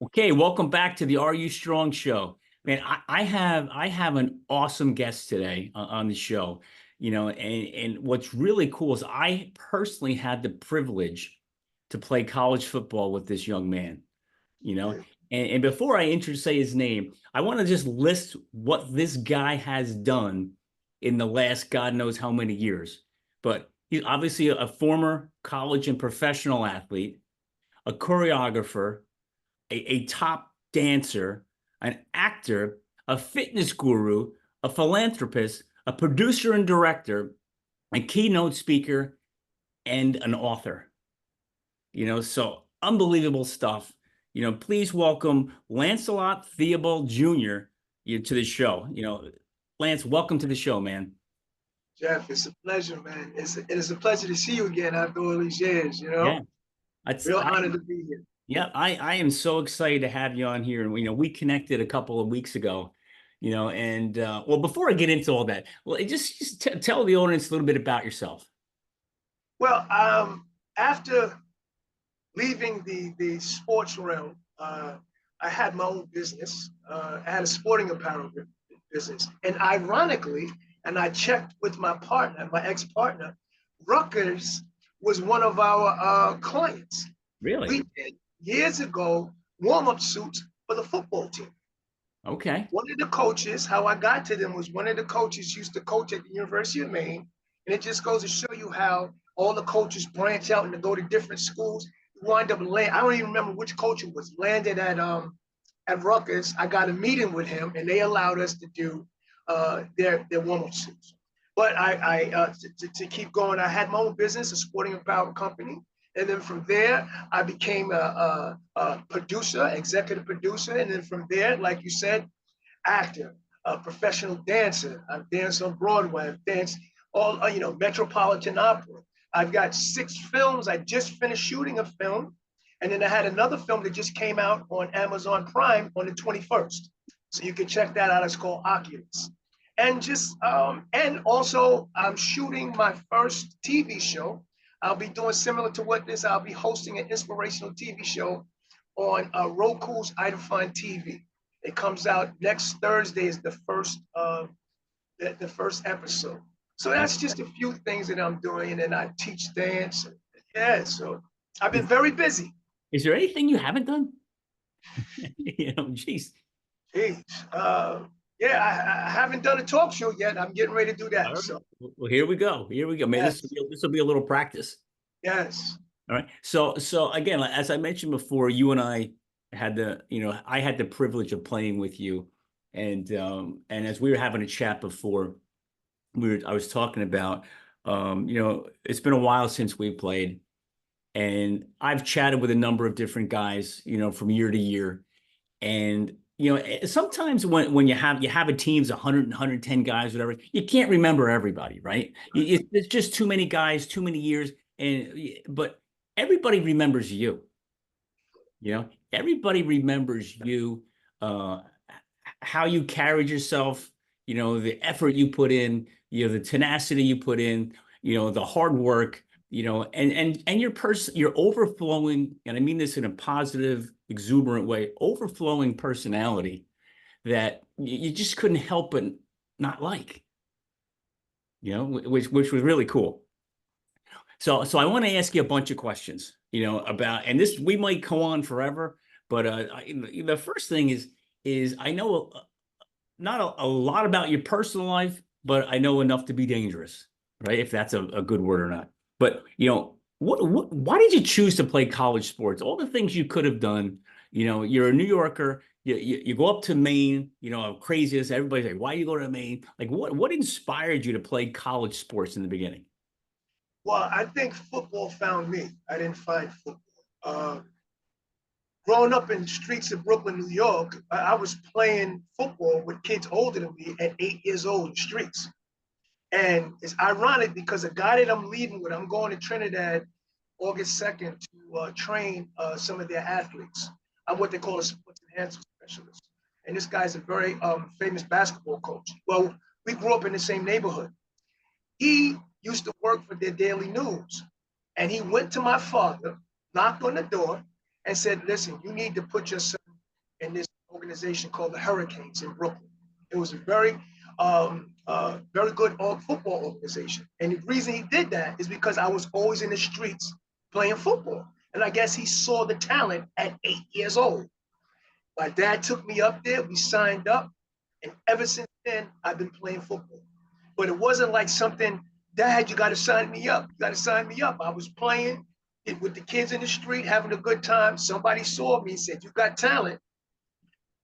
Okay, welcome back to the Are You Strong show. Man, I have an awesome guest today on the show. And what's really cool is I personally had the privilege to play college football with this young man, you know. And before I say his name, I want to just list what this guy has done in the last God knows how many years. But he's obviously a former college and professional athlete, a choreographer, a top dancer, an actor, a fitness guru, a philanthropist, a producer and director, a keynote speaker, and an author. So unbelievable stuff. Please welcome Lancelot Theobald Jr. To the show. Lance, welcome to the show, man. Jeff, it's a pleasure, man. It is a pleasure to see you again after all these years, Yeah, that's Real I honor to be here. yeah, I am so excited to have you on here. And we connected a couple of weeks ago, and well, before I get into all that, well, just tell the audience a little bit about yourself. Well, after leaving the sports realm, I had my own business. I had a sporting apparel business. And ironically, and I checked with my partner, my ex-partner, Rutgers was one of our clients. Really? We did years ago warm-up suits for the football team. Okay. One of the coaches, how I got to them was one of the coaches used to coach at the University of Maine. And it just goes to show you how all the coaches branch out and to go to different schools. You wind up I don't even remember which coach it was, landed at Rutgers. I got a meeting with him and they allowed us to do their warm-up suits. But to keep going, I had my own business, a sporting apparel company. And then from there, I became a producer, executive producer. And then from there, like you said, actor, a professional dancer. I've danced on Broadway. I've danced all, Metropolitan Opera. I've got 6 films. I just finished shooting a film. And then I had another film that just came out on Amazon Prime on the 21st. So you can check that out. It's called Oculus. And also I'm shooting my first TV show. I'll be doing similar to what this, I'll be hosting an inspirational TV show on Roku's Idafine TV. It comes out next Thursday is the first episode. So that's just a few things that I'm doing. And then I teach dance. Yeah, so I've been very busy. Is there anything you haven't done? Geez. Jeez. Yeah, I haven't done a talk show yet. I'm getting ready to do that. All right. So Well, here we go. Here we go. Man, yes. this will be a little practice. Yes. All right. So again, as I mentioned before, you and I I had the privilege of playing with you, and as we were having a chat before, I was talking about, it's been a while since we played, and I've chatted with a number of different guys, from year to year, and sometimes when you have a team's 100 110 guys, whatever, you can't remember everybody, right? It's just too many guys, too many years, but everybody remembers you. Everybody remembers you, how you carried yourself, the effort you put in, the tenacity you put in, the hard work, and your overflowing, and I mean this in a positive, exuberant way, overflowing personality that you just couldn't help but not like, which was really cool. So I want to ask you a bunch of questions, about, and this, we might go on forever, but the first thing is I know not a lot about your personal life, but I know enough to be dangerous, right? If that's a good word or not. But why did you choose to play college sports? All the things you could have done. You're a New Yorker. You go up to Maine. Crazy as everybody's like, why you go to Maine? Like, what inspired you to play college sports in the beginning? Well, I think football found me. I didn't find football. Growing up in the streets of Brooklyn, New York, I was playing football with kids older than me at 8 years old in the streets. And it's ironic because a guy that I'm leaving with, I'm going to Trinidad August 2nd to train some of their athletes. I'm what they call a sports enhancement specialist. And this guy's a very famous basketball coach. Well, we grew up in the same neighborhood. He used to work for their daily news. And he went to my father, knocked on the door, and said, listen, you need to put your son in this organization called the Hurricanes in Brooklyn. It was a very good football organization. And the reason he did that is because I was always in the streets playing football. And I guess he saw the talent at 8 years old. My dad took me up there, we signed up, and ever since then, I've been playing football. But it wasn't like something, Dad, you got to sign me up. You got to sign me up. I was playing with the kids in the street, having a good time. Somebody saw me and said, you got talent.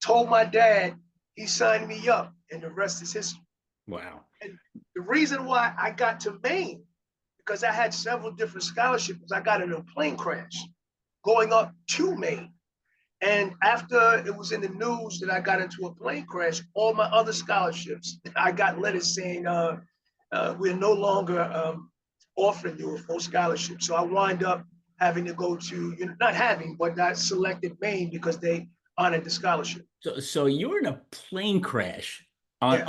Told my dad, he signed me up, and the rest is history. Wow. And the reason why I got to Maine, because I had several different scholarships. I got in a plane crash going up to Maine. And after it was in the news that I got into a plane crash, all my other scholarships, I got letters saying, we're no longer offering you a full scholarship. So I wind up having to go to, not having, but I selected Maine because they honored the scholarship. So you were in a plane crash on Yes.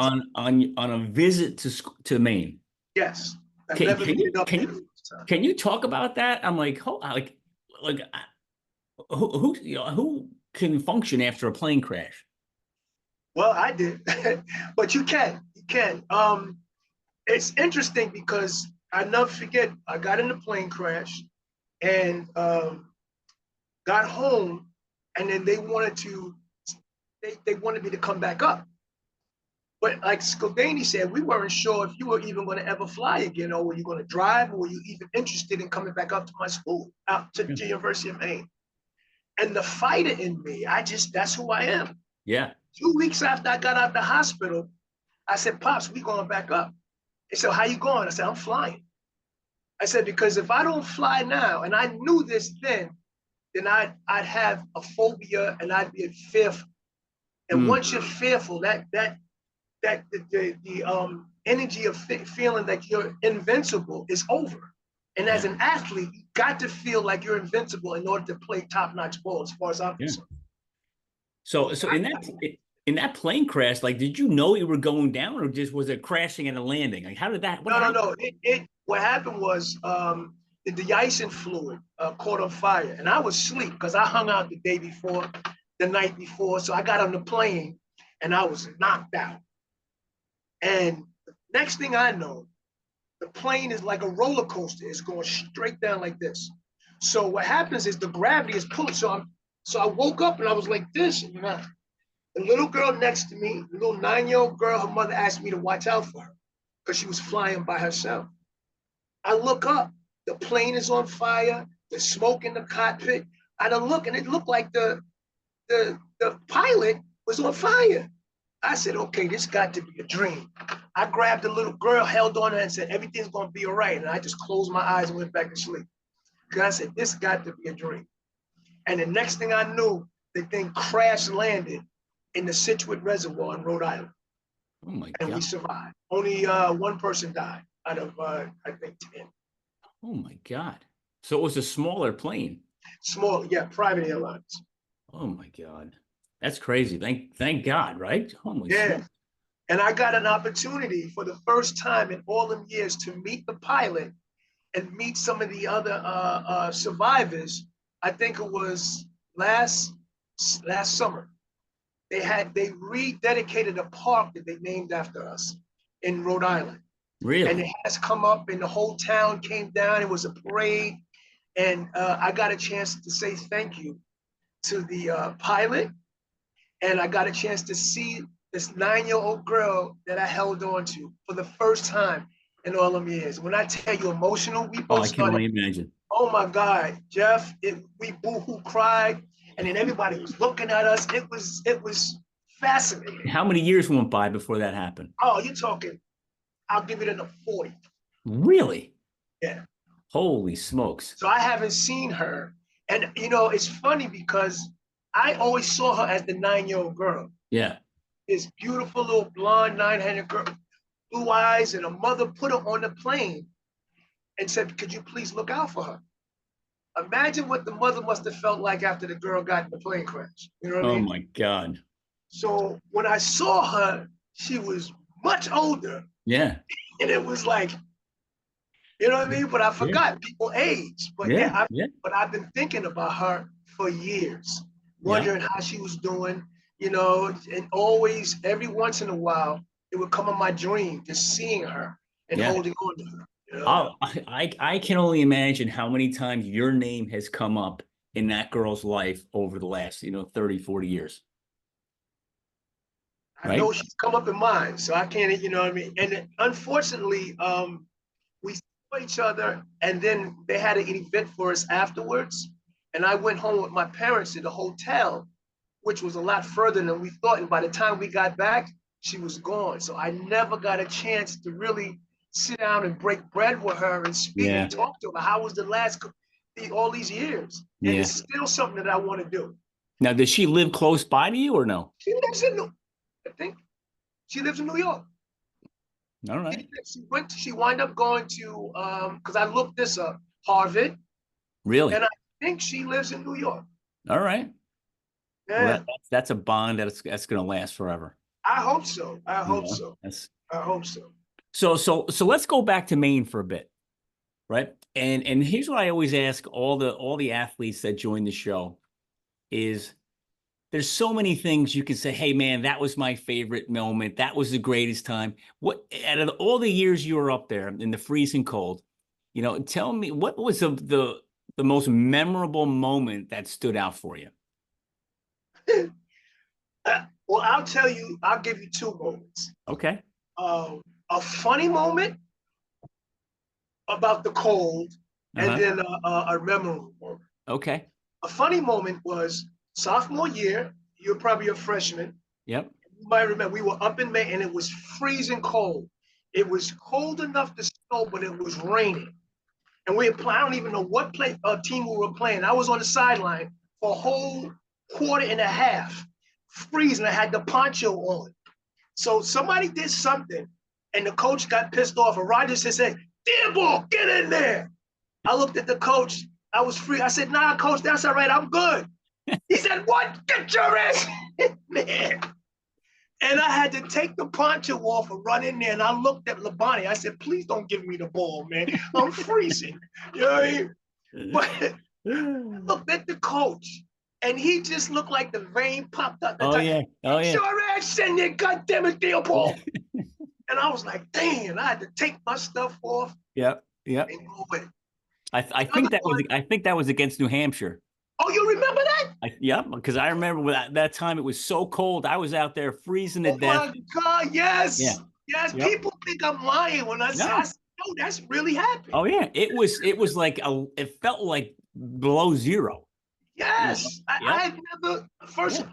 on a visit to Maine. Yes. Can you talk about that? I'm like, who can function after a plane crash? Well, I did, but you can. It's interesting because I never forget, I got in a plane crash and got home, and then they wanted me to come back up. But like Scaldani said, we weren't sure if you were even going to ever fly again, or were you going to drive, or were you even interested in coming back up to my school, out to the University of Maine. And the fighter in me, that's who I am. Yeah. 2 weeks after I got out the hospital, I said, Pops, we going back up. They said, how you going? I said, I'm flying. I said, because if I don't fly now, and I knew this then I'd have a phobia and I'd be fearful. And once you're fearful, the energy of feeling that you're invincible is over. And as an athlete, you got to feel like you're invincible in order to play top-notch ball, as far as I'm concerned. So in that plane crash, like, did you know you were going down, or just was it crashing and a landing? Like, how did that? No. What happened was the de-icing fluid caught on fire, and I was asleep because I hung out the night before. So I got on the plane, and I was knocked out. And the next thing I know, the plane is like a roller coaster. It's going straight down like this. So what happens is the gravity is pulling. So I woke up and I was like this. And the little girl next to me, the little 9-year-old girl, her mother asked me to watch out for her because she was flying by herself. I look up, the plane is on fire, there's smoke in the cockpit. I look, and it looked like the pilot was on fire. I said, okay, this got to be a dream. I grabbed the little girl, held on her, and said, everything's going to be all right. And I just closed my eyes and went back to sleep. Because I said, this got to be a dream. And the next thing I knew, the thing crash landed in the Situate Reservoir in Rhode Island. Oh my God. And we survived. Only one person died out of, I think, 10. Oh my God. So it was a smaller plane. Small, yeah, private airlines. Oh my God. That's crazy. Thank God, right? Holy yeah. Smokes. And I got an opportunity for the first time in all them years to meet the pilot and meet some of the other survivors. I think it was last summer. They rededicated a park that they named after us in Rhode Island. Really? And it has come up, and the whole town came down. It was a parade, and I got a chance to say thank you to the pilot, and I got a chance to see this 9-year-old girl that I held on to for the first time in all them years. When I tell you emotional, we both I can only imagine. Oh my God, Jeff, we boo-hoo cried, and then everybody was looking at us. It was fascinating. How many years went by before that happened? Oh, you're talking, I'll give it in the 40. Really? Yeah. Holy smokes. So I haven't seen her. And it's funny because I always saw her as the 9-year-old girl. Yeah. This beautiful little blonde 900 girl, blue eyes, and a mother put her on the plane and said, could you please look out for her? Imagine what the mother must have felt like after the girl got in the plane crash. You know what I mean? Oh my God. So when I saw her, she was much older. Yeah. And it was like, you know what I mean? But I forgot people age. But but I've been thinking about her for years. Yeah. wondering how she was doing, you know, and always, every once in a while, it would come in my dream, just seeing her and Yeah. holding on to her. You know? Oh, I can only imagine how many times your name has come up in that girl's life over the last, 30, 40 years, I right? know she's come up in mine, so I can't, you know what I mean? And unfortunately, we saw each other, and then they had an event for us afterwards. And I went home with my parents to the hotel, which was a lot further than we thought. And by the time we got back, she was gone. So I never got a chance to really sit down and break bread with her and speak Yeah. and talk to her. How was the last all these years? And Yeah. it's still something that I want to do. Now, does she live close by to you or no? She lives in New, I think she lives in New York. All right. She wound up going to because I looked this up, Harvard, Really? and I think she lives in New York. All right. Well, Yeah, that's a bond that's going to last forever. I hope so. I You hope know, so. that's I hope so. so let's go back to Maine for a bit, right? And here's what I always ask all the athletes that join the show is there's so many things you can say, hey man, that was my favorite moment. That was the greatest time. What out of all the years you were up there in the freezing cold, tell me what was the most memorable moment that stood out for you? Well, I'll tell you. I'll give you two moments. Okay. A funny moment about the cold, and Uh-huh. then a memorable moment. Okay. A funny moment was sophomore year. You're probably a freshman. Yep. You might remember we were up in May, and it was freezing cold. It was cold enough to snow, but it was raining. And I don't even know what team we were playing. I was on the sideline for a whole quarter and a half, freezing. I had the poncho on. So somebody did something, and the coach got pissed off. And Rogers said, "Theobald, get in there." I looked at the coach. I was free. I said, "Nah, coach, that's all right. I'm good." He said, "What? Get your ass in there." And I had to take the poncho off and run in there. And I looked at Labonte. I said, "Please don't give me the ball, man. I'm freezing." You know what I mean? But I looked at the coach, and he just looked like the vein popped up. Oh yeah. Oh Get yeah. your ass in there, goddamn it, Yeah. Theobald. And I was like, dang, I had to take my stuff off Yep. Yep. and go with it. I The other think that was one, I think that was against New Hampshire. oh, you remember that? Yep, because I remember that time it was so cold. I was out there freezing to Oh death. my God, Yeah. yes. Yes, Yep. people think I'm lying when I say, No. no, that's really happened. Oh yeah. It was like it felt like below zero. Yes. I Yep. had never, first, Yeah.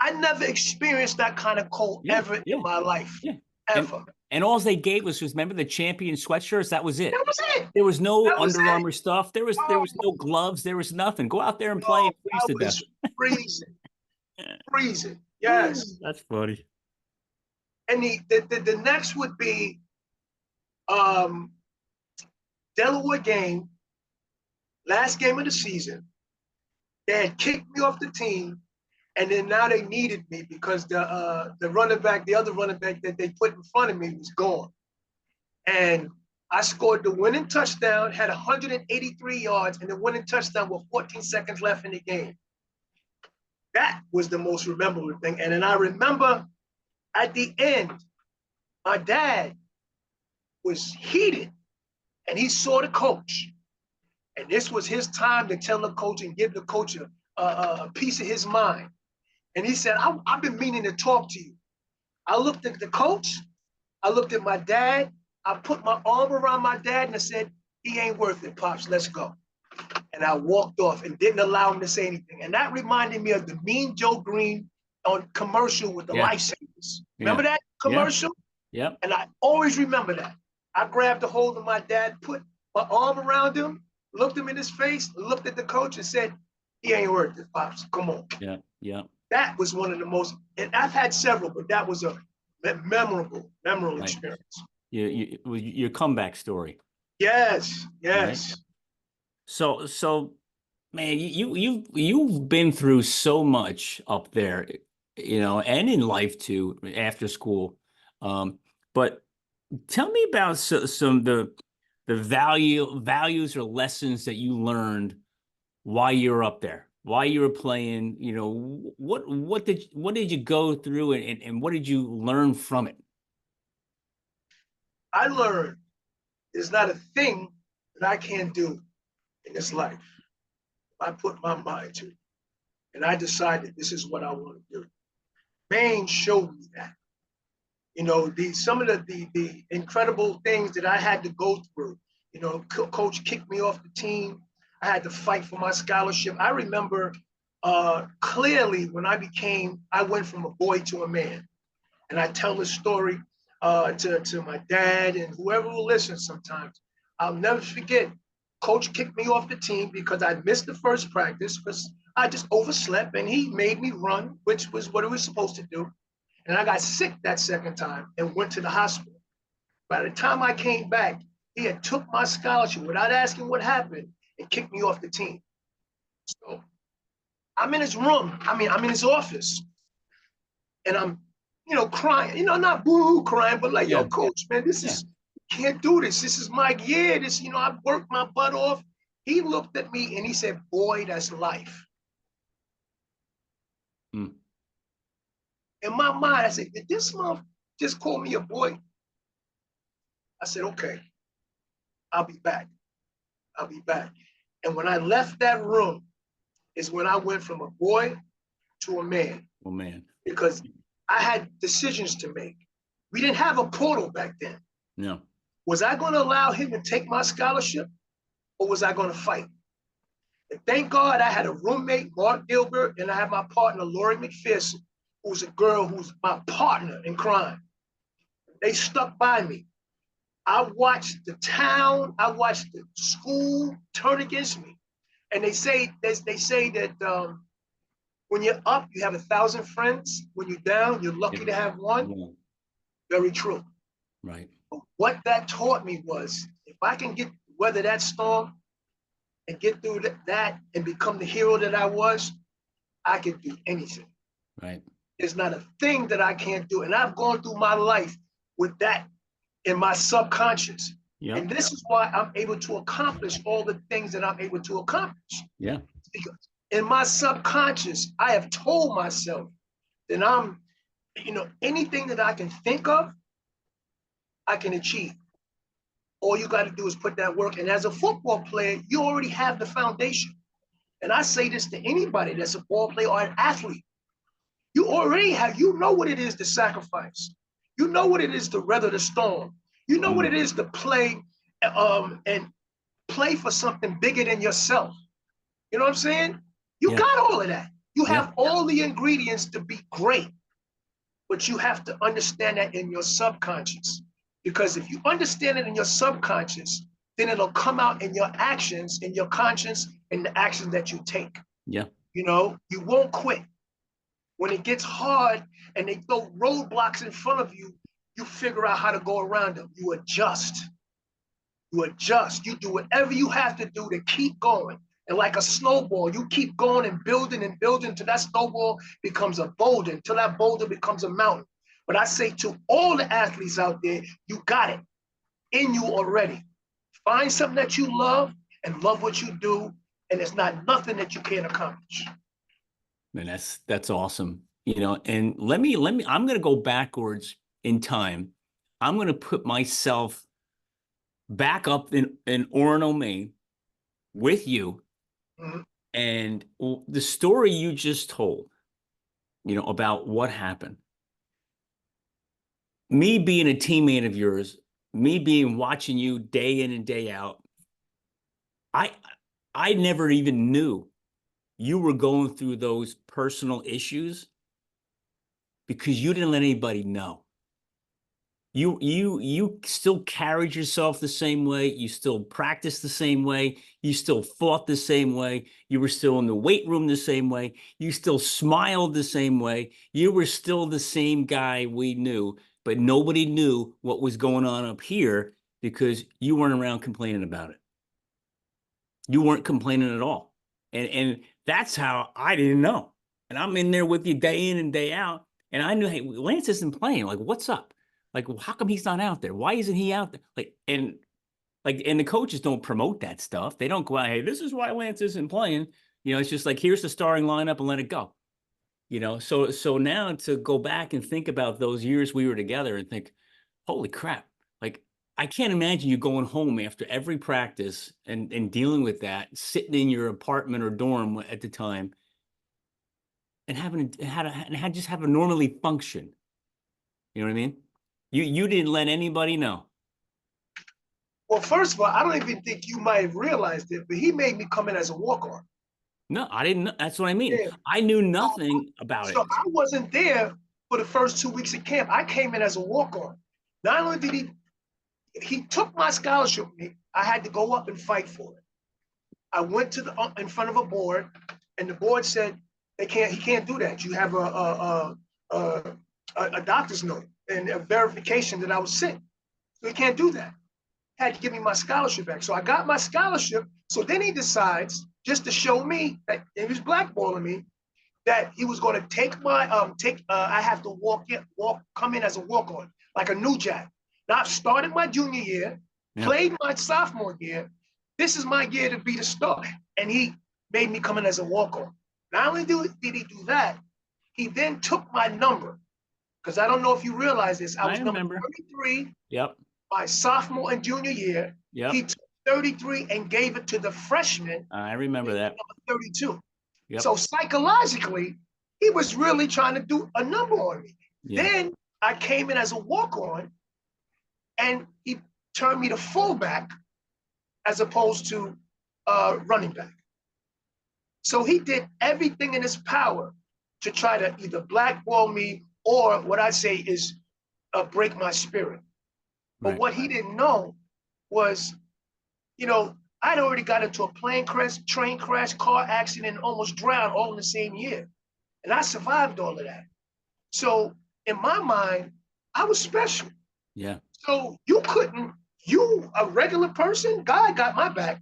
I never experienced that kind of cold Yeah. ever in Yeah. my life, Yeah. And ever. and all they gave us was remember the champion sweatshirts. That was it. That was it. There was no That was Under it. Armour stuff. There Oh, was no gloves. There was nothing. Go out there and play no, and freeze I to death. was freezing, freezing. Yes. That's funny. And the next would be um, Delaware game, last game of the season. They had kicked me off the team, and then now they needed me because the running back, the other running back that they put in front of me was gone. And I scored the winning touchdown, had 183 yards, and the winning touchdown with 14 seconds left in the game. That was the most memorable thing. And then I remember at the end, my dad was heated, and he saw the coach. And this was his time to tell the coach and give the coach a piece of his mind. And he said, I've been meaning to talk to you. I looked at the coach. I looked at my dad. I put my arm around my dad and I said, he ain't worth it, Pops. Let's go. And I walked off and didn't allow him to say anything. And that reminded me of the Mean Joe Green on commercial with the Yeah. lifesavers. Yeah. Remember that commercial? Yep. And I always remember that. I grabbed a hold of my dad, put my arm around him, looked him in his face, looked at the coach and said, he ain't worth it, Pops. Come on. Yeah. Yeah. That was one of the most, and I've had several, but that was a memorable Right. experience. Your comeback story. Yes, Right. yes. So man, you've been through so much up there, and in life too, after school. But tell me about some the values or lessons that you learned while you're up there. while you were playing, you know, what did you go through, and what did you learn from it? I learned there's not a thing that I can't do in this life. I put my mind to it, and I decided this is what I want to do. Maine showed me that. You know, some of the incredible things that I had to go through. You know, coach kicked me off the team. I had to fight for my scholarship. I remember clearly when I went from a boy to a man. And I tell this story to my dad and whoever will listen sometimes. I'll never forget, coach kicked me off the team because I missed the first practice because I just overslept, and he made me run, which was what it was supposed to do. And I got sick that second time and went to the hospital. By the time I came back, he had took my scholarship without asking what happened and kicked me off the team. So I'm in his room. I'm in his office, and I'm, crying. Not boo-hoo crying, but like, yo, Yeah, coach, man, this is can't do this. This is my year. I've worked my butt off. He looked at me and he said, "Boy, that's life." mm. In my mind, I said, "Did this month just call me a boy?" I said, "Okay, I'll be back. I'll be back." And when I left that room is when I went from a boy to a man. Oh man, Because I had decisions to make. We didn't have a portal back then. no, Was I going to allow him to take my scholarship, or was I going to fight? And thank God I had a roommate, Mark Gilbert, and I had my partner, Lori McPherson, who's a girl who's my partner in crime. They stuck by me. I watched the town, I watched the school turn against me. And they say that when you're up, you have 1,000 friends. When you're down, you're lucky to have one. yeah. Very true. Right. But what that taught me was, if I can weather that storm and get through that and become the hero that I was, I can do anything. Right. There's not a thing that I can't do. And I've gone through my life with that in my subconscious. Yeah. And this is why I'm able to accomplish all the things that I'm able to accomplish. Yeah. Because in my subconscious, I have told myself that anything that I can think of, I can achieve. All you got to do is put that work. And as a football player, you already have the foundation. And I say this to anybody that's a ball player or an athlete. You already you know what it is to sacrifice. You know what it is to weather the storm. You know what it is to play and play for something bigger than yourself. You know what I'm saying? You got all of that. You have all the ingredients to be great, but you have to understand that in your subconscious. Because if you understand it in your subconscious, then it'll come out in your actions, in your conscience, and the actions that you take. Yeah. You won't quit. When it gets hard and they throw roadblocks in front of you, you figure out how to go around them. You adjust. You do whatever you have to do to keep going. And like a snowball, you keep going and building until that snowball becomes a boulder, until that boulder becomes a mountain. But I say to all the athletes out there, you got it in you already. Find something that you love and love what you do, and there's not nothing that you can't accomplish. Man, that's awesome. And let me, I'm going to go backwards in time. I'm going to put myself back up in Orono, Maine with you. Mm-hmm. And the story you just told, about what happened. Me being a teammate of yours, watching you day in and day out, I never even knew you were going through those personal issues because you didn't let anybody know. You still carried yourself the same way. You still practiced the same way. You still fought the same way. You were still in the weight room the same way. You still smiled the same way. You were still the same guy we knew, but nobody knew what was going on up here because you weren't around complaining about it. You weren't complaining at all. And that's how I didn't know. And I'm in there with you day in and day out. And I knew, hey, Lance isn't playing. Like, what's up? Like, how come he's not out there? Why isn't he out there? And the coaches don't promote that stuff. They don't go out, hey, this is why Lance isn't playing. It's just like, here's the starting lineup and let it go. So now to go back and think about those years we were together and think, holy crap, like I can't imagine you going home after every practice and dealing with that, sitting in your apartment or dorm at the time and just have a normally function. You know what I mean? You didn't let anybody know. Well, first of all, I don't even think you might have realized it, but he made me come in as a walk-on. No, I didn't know. That's what I mean. Yeah. I knew nothing about So it. I wasn't there for the first 2 weeks of camp. I came in as a walk-on. Not only did he took my scholarship from me, I had to go up and fight for it. I went to the in front of a board, and the board said he can't do that. You have a doctor's note and a verification that I was sick. So he can't do that. Had to give me my scholarship back. So I got my scholarship. So then he decides, just to show me that he was blackballing me, that he was going to take my I have to come in as a walk-on, like a new jack. Now I've started my junior year, played my sophomore year. This is my year to be the star. And he made me come in as a walk-on. Not only did he do that, he then took my number. Because I don't know if you realize this. I was number 33. Yep. My sophomore and junior year. Yep. He took 33 and gave it to the freshman. I remember that. Number 32. Yep. So psychologically, he was really trying to do a number on me. Yeah. Then I came in as a walk-on, and he turned me to fullback as opposed to running back. So he did everything in his power to try to either blackball me or what I say is break my spirit. But what he didn't know was, I'd already got into a plane crash, train crash, car accident, and almost drowned all in the same year. And I survived all of that. So in my mind, I was special. Yeah. So a regular person, God got my back.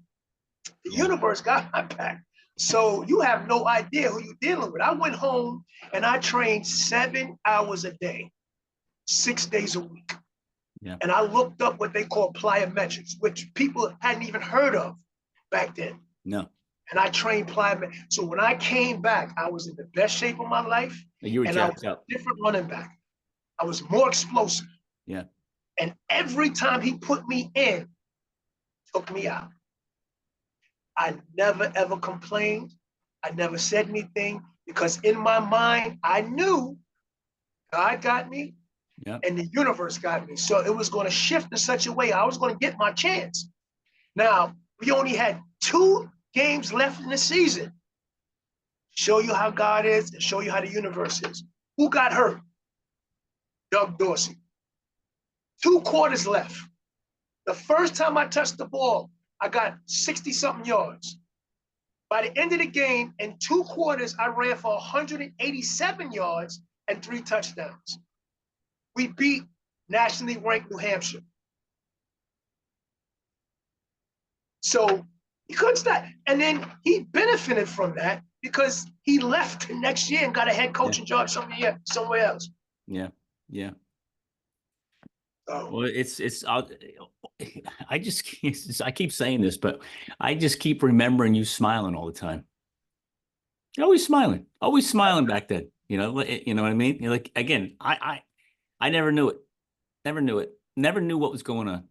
The universe got my back. So you have no idea who you're dealing with. I went home and I trained 7 hours a day, 6 days a week. Yeah. And I looked up what they call plyometrics, which people hadn't even heard of back then. No. And I trained plyometrics. So when I came back, I was in the best shape of my life. You were jacked up. A different running back. I was more explosive. Yeah. And every time he put me in, took me out. I never, ever complained. I never said anything because in my mind, I knew God got me. Yep. And the universe got me. So it was going to shift in such a way I was going to get my chance. Now, we only had 2 games left in the season. Show you how God is and show you how the universe is. Who got hurt? Doug Dorsey. 2 quarters left. The first time I touched the ball, I got 60-something yards. By the end of the game, in 2 quarters, I ran for 187 yards and 3 touchdowns. We beat nationally ranked New Hampshire. So he couldn't stop. And then he benefited from that because he left the next year and got a head coaching job somewhere else. Yeah, yeah. Well, I keep saying this, but I just keep remembering you smiling all the time. You're always smiling back then. You know what I mean? You're like, again, I never knew it. Never knew what was going on,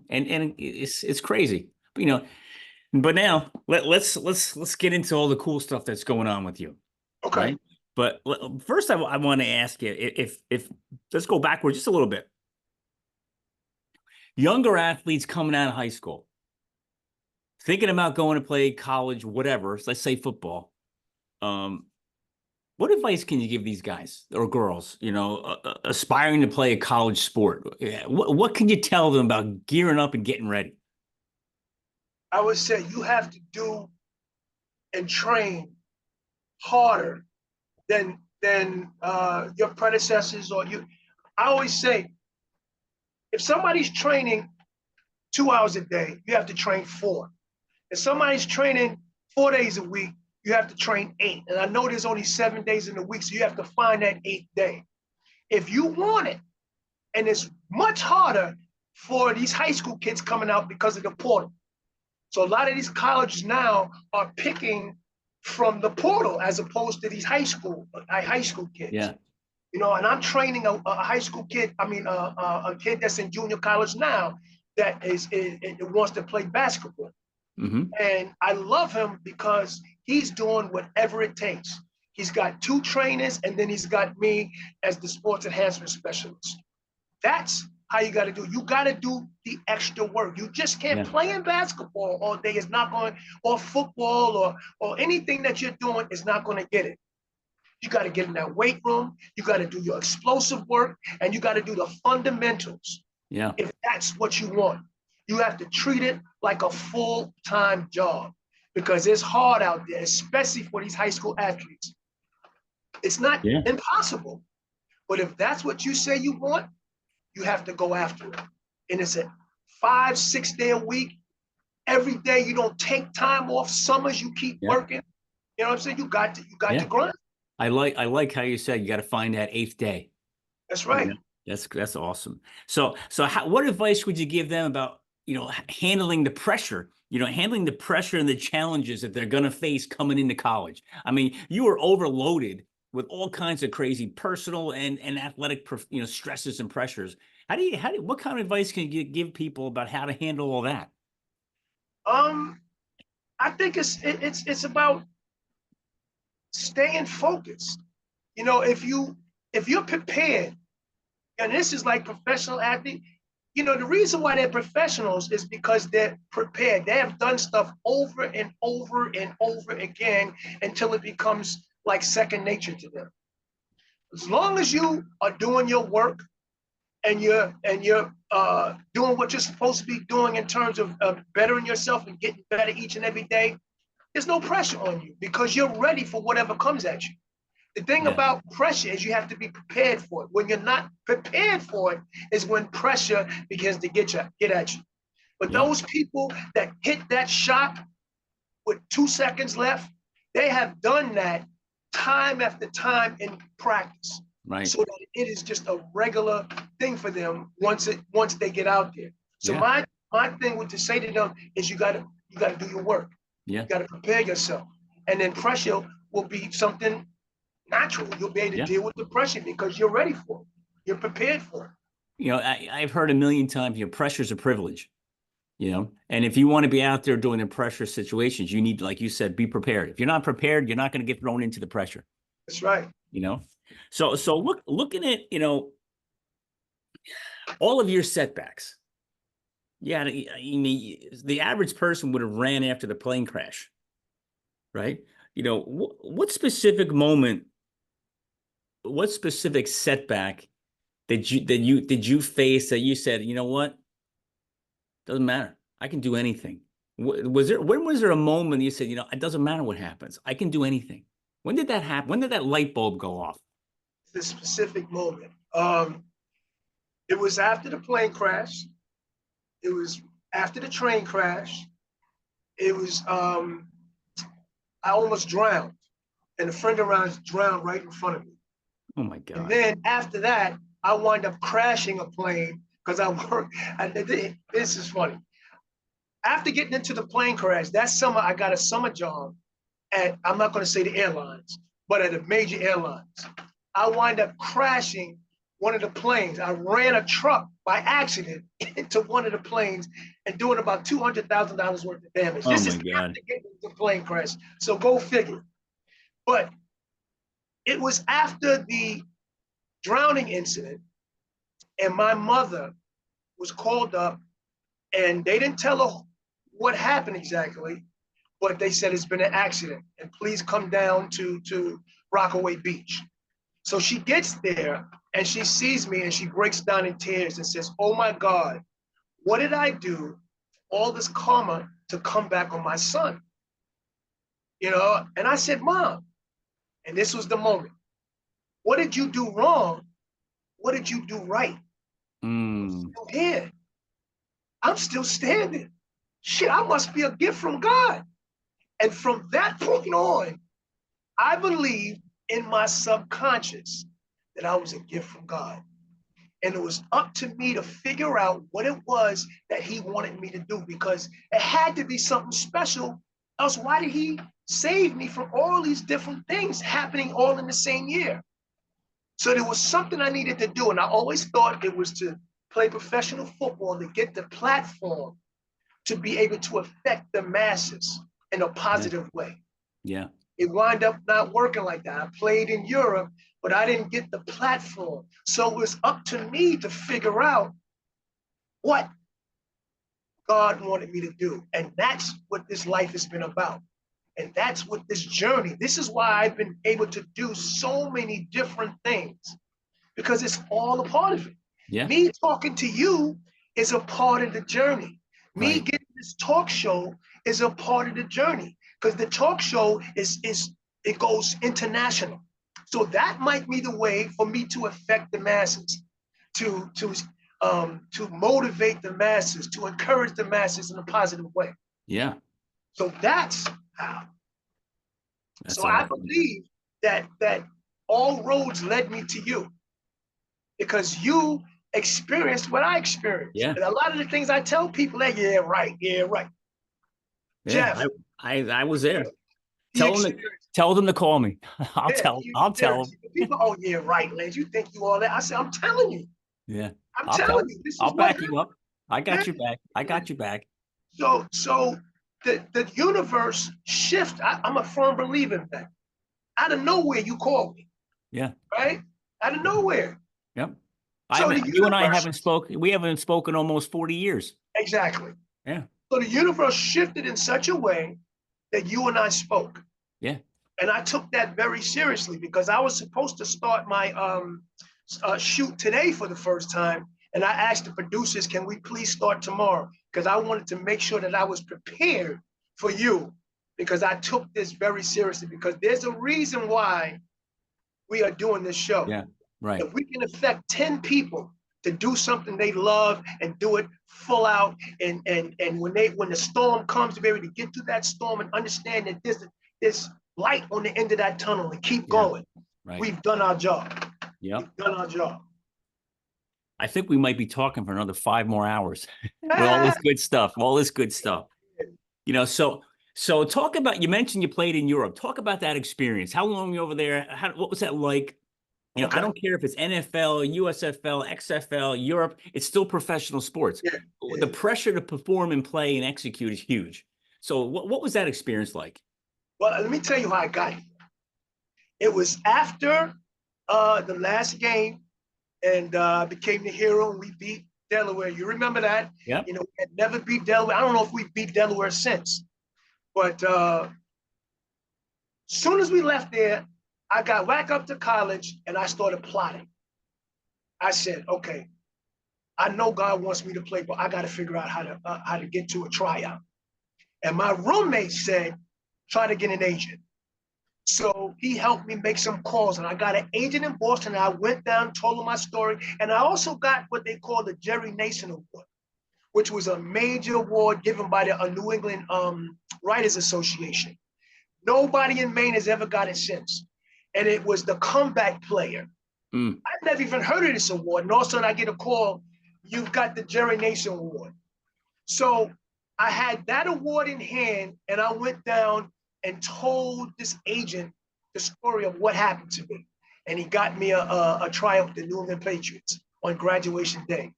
and it's crazy. But now let's get into all the cool stuff that's going on with you. Okay. Right? But first I want to ask you if let's go backwards just a little bit. Younger athletes coming out of high school, thinking about going to play college, whatever, let's say football. What advice can you give these guys or girls, aspiring to play a college sport? What can you tell them about gearing up and getting ready? I would say you have to do and train harder than your predecessors or you. I always say, if somebody's training 2 hours a day, you have to train 4. If somebody's training 4 days a week, you have to train 8. And I know there's only 7 days in the week, so you have to find that 8th day. If you want it, and it's much harder for these high school kids coming out because of the portal. So a lot of these colleges now are picking from the portal as opposed to these high school kids. Yeah. You know, and I'm training a high school kid. I mean, a kid that's in junior college now that wants to play basketball. Mm-hmm. And I love him because he's doing whatever it takes. He's got 2 trainers, and then he's got me as the sports enhancement specialist. That's how you got to do. You got to do the extra work. You just can't play in basketball all day. It's not going, or football, or anything that you're doing is not going to get it. You got to get in that weight room. You got to do your explosive work, and you got to do the fundamentals. Yeah. If that's what you want, you have to treat it like a full-time job, because it's hard out there, especially for these high school athletes. It's not impossible, but if that's what you say you want, you have to go after it. And it's a 5-6 day a week. Every day, you don't take time off. Summers, you keep working. You know what I'm saying? You got to grind. I like how you said you got to find that 8th day. That's right. That's awesome. So what advice would you give them about, handling the pressure, handling the pressure and the challenges that they're going to face coming into college? I mean, you are overloaded with all kinds of crazy personal and athletic, stresses and pressures. What kind of advice can you give people about how to handle all that? I think it's about staying focused. You know, if you're prepared, and this is like professional athlete, the reason why they're professionals is because they're prepared. They have done stuff over and over and over again until it becomes like second nature to them. As long as you are doing your work and you're doing what you're supposed to be doing in terms of bettering yourself and getting better each and every day, there's no pressure on you because you're ready for whatever comes at you. The thing about pressure is you have to be prepared for it. When you're not prepared for it is when pressure begins to get at you. But those people that hit that shot with 2 seconds left, they have done that time after time in practice. Right. So that it is just a regular thing for them once they get out there. So my thing would to say to them is you gotta do your work. Yeah. You gotta prepare yourself. And then pressure will be something natural. You'll be able to deal with the pressure because you're ready for it. You're prepared for it. I've heard a million times, pressure is a privilege, and if you want to be out there doing the pressure situations, you need, like you said, be prepared. If you're not prepared, you're not going to get thrown into the pressure. That's right. So looking at, all of your setbacks. Yeah. The average person would have ran after the plane crash, right? What specific setback did you face that you said, you know what? Doesn't matter. I can do anything. When was there a moment you said, it doesn't matter what happens. I can do anything. When did that happen? When did that light bulb go off? This specific moment. It was after the plane crash. It was after the train crash. It was, I almost drowned, and a friend of mine drowned right in front of me. Oh my God. And then after that, I wound up crashing a plane because I worked. This is funny. After getting into the plane crash, that summer, I got a summer job at, I'm not going to say the airlines, but at a major airlines. I wind up crashing one of the planes. I ran a truck by accident into one of the planes and doing about $200,000 worth of damage. This is after getting into the plane crash. So go figure. But it was after the drowning incident, and my mother was called up, and they didn't tell her what happened exactly, but they said it's been an accident, and please come down to Rockaway Beach. So she gets there, and she sees me, and she breaks down in tears and says, oh my God, what did I do? All this karma to come back on my son. And I said, Mom, and this was the moment. What did you do wrong? What did you do right? I'm still here. I'm still standing. Shit, I must be a gift from God. And from that point on, I believed in my subconscious that I was a gift from God. And it was up to me to figure out what it was that he wanted me to do, because it had to be something special. Else, why did he saved me from all these different things happening all in the same year. So there was something I needed to do. And I always thought it was to play professional football, to get the platform to be able to affect the masses in a positive way. Yeah. It wound up not working like that. I played in Europe, but I didn't get the platform. So it was up to me to figure out what God wanted me to do. And that's what this life has been about. And that's what this journey, this is why I've been able to do so many different things, because it's all a part of it. Yeah. Me talking to you is a part of the journey. Me Right. getting this talk show is a part of the journey, because the talk show it goes international. So that might be the way for me to affect the masses, to motivate the masses, to encourage the masses in a positive way. Yeah. So that's how. That's So I awesome. believe that all roads led me to you, because you experienced what I experienced. Yeah. And a lot of the things I tell people, that yeah, right, yeah, right. Yeah. Jeff, I was there. he Tell them experienced. to call me. I'll Yeah, tell he them. experienced it. People, oh yeah, right, Lance. You think you all that? I said, I'm telling you. Yeah. I'm I'll telling tell you, this is I'll what back happened. you up. I got Yeah. your back. I got your back. So the universe shift. I'm a firm believer in that. Out of nowhere, you called me, Yeah. right? Out of nowhere. Yep. So the You and I universe, we haven't spoken almost 40 years. exactly. Yeah. So the universe shifted in such a way that you and I spoke. Yeah. And I took that very seriously, because I was supposed to start my shoot today for the first time. And I asked the producers, can we please start tomorrow? Because I wanted to make sure that I was prepared for you, because I took this very seriously, because there's a reason why we are doing this show. Yeah. Right. If we can affect 10 people to do something they love and do it full out, and when the storm comes, to be able to get through that storm and understand that there's light on the end of that tunnel and keep going. Right. We've done our job. Yep. We've done our job. I think we might be talking for another 5 more hours with all this good stuff. All this good stuff. So talk about, you mentioned you played in Europe. Talk about that experience. How long were you over there? What was that like? I don't care if it's NFL, USFL, XFL, Europe, it's still professional sports. Yeah. The pressure to perform and play and execute is huge. So what was that experience like? Well, let me tell you how I got here. It was after the last game, and became the hero, and we beat Delaware. You remember that? Yeah. We had never beat Delaware. I don't know if we beat Delaware since, but soon as we left there, I got back up to college and I started plotting. I said, okay, I know God wants me to play, but I got to figure out how to get to a tryout. And my roommate said, try to get an agent. So he helped me make some calls, and I got an agent in Boston. And I went down, told him my story, and I also got what they call the Jerry Nason Award, which was a major award given by the New England Writers Association. Nobody in Maine has ever got it since. And it was the comeback player. I've never even heard of this award. And all of a sudden I get a call, you've got the Jerry Nason Award. So I had that award in hand, and I went down and told this agent the story of what happened to me. And he got me a tryout with the New England Patriots on graduation day.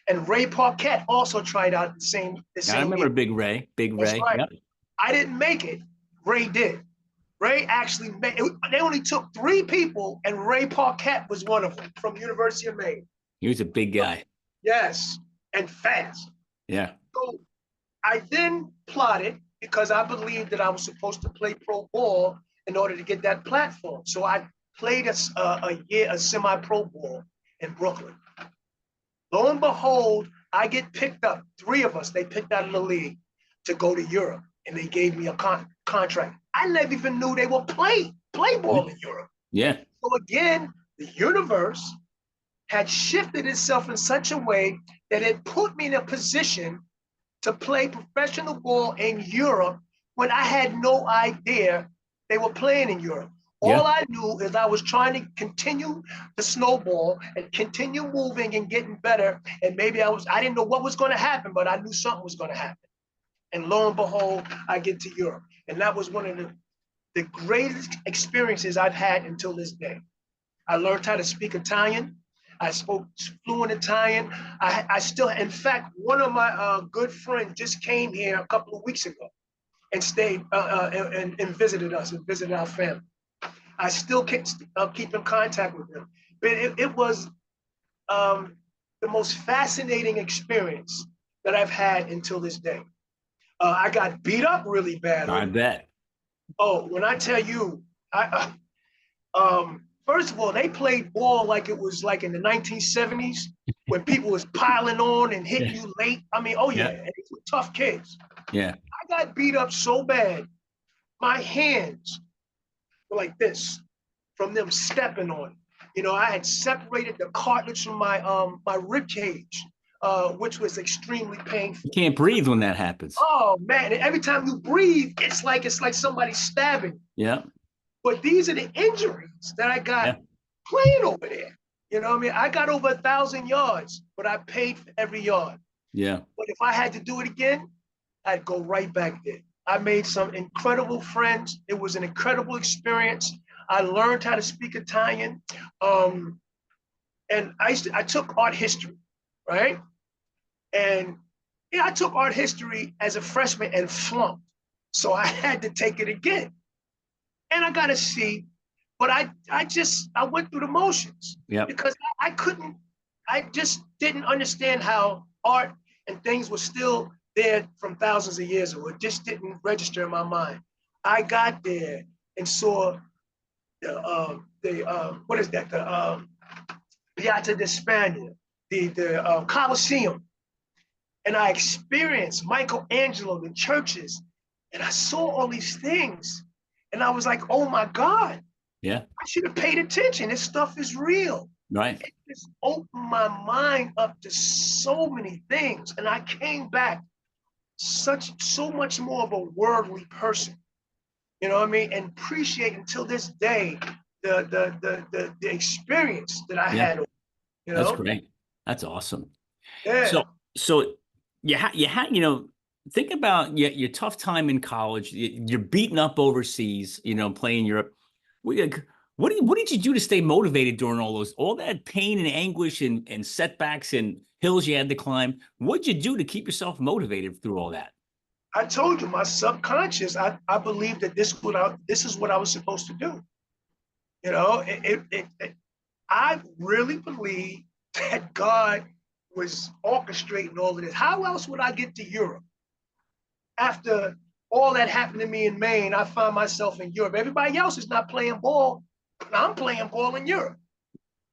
And Ray Parquette also tried out the same I remember year. Big Ray. That's right. Yep. I didn't make it. Ray did. Ray actually made it. They only took 3 people, and Ray Parquette was one of them from University of Maine. He was a big guy. Yes, and fast. Yeah. So I then plotted, because I believed that I was supposed to play pro ball in order to get that platform. So I played a semi-pro ball in Brooklyn. Lo and behold, I get picked up. 3 of us, they picked out of the league to go to Europe, and they gave me a contract. I never even knew they would play ball in Europe. Yeah. So again, the universe had shifted itself in such a way that it put me in a position to play professional ball in Europe when I had no idea they were playing in Europe. Yeah. All I knew is I was trying to continue to snowball and continue moving and getting better. And maybe I didn't know what was going to happen, but I knew something was going to happen. And lo and behold, I get to Europe. And that was one of the the greatest experiences I've had until this day. I learned how to speak Italian. I spoke fluent Italian. I still, in fact, one of my good friends just came here a couple of weeks ago and stayed and visited us and visited our family. I still keep in contact with them. But it was the most fascinating experience that I've had until this day. I got beat up really bad. I bet. Oh, when I tell you, first of all, they played ball like it was like in the 1970s when people was piling on and hitting you late. I mean, oh yeah, and these were tough kids. Yeah. I got beat up so bad, my hands were like this from them stepping on it. You know, I had separated the cartilage from my rib cage, which was extremely painful. You can't breathe when that happens. Oh man! And every time you breathe, it's like somebody stabbing. Yeah. But these are the injuries that I got playing over there. You know what I mean? I got over 1,000 yards, but I paid for every yard. Yeah. But if I had to do it again, I'd go right back there. I made some incredible friends. It was an incredible experience. I learned how to speak Italian. And I took art history, right? And I took art history as a freshman and flunked. So I had to take it again. And I got a C, but I went through the motions because I just didn't understand how art and things were still there from thousands of years ago. It just didn't register in my mind. I got there and saw what is that? The Piazza di Spagna, the Colosseum. And I experienced Michelangelo, the churches, and I saw all these things. And I was like, oh my God. Yeah. I should have paid attention. This stuff is real. Right. It just opened my mind up to so many things. And I came back so much more of a worldly person. You know what I mean? And appreciate until this day the experience that I had. You know? That's great. That's awesome. Yeah. So you had, think about your tough time in college. You're beaten up overseas, playing Europe. What did you do to stay motivated during all that pain and anguish and setbacks and hills you had to climb? What'd you do to keep yourself motivated through all that? I told you, my subconscious, I believed that this is what I was supposed to do. You know, I really believe that God was orchestrating all of this. How else would I get to Europe? After all that happened to me in Maine, I found myself in Europe. Everybody else is not playing ball. I'm playing ball in Europe.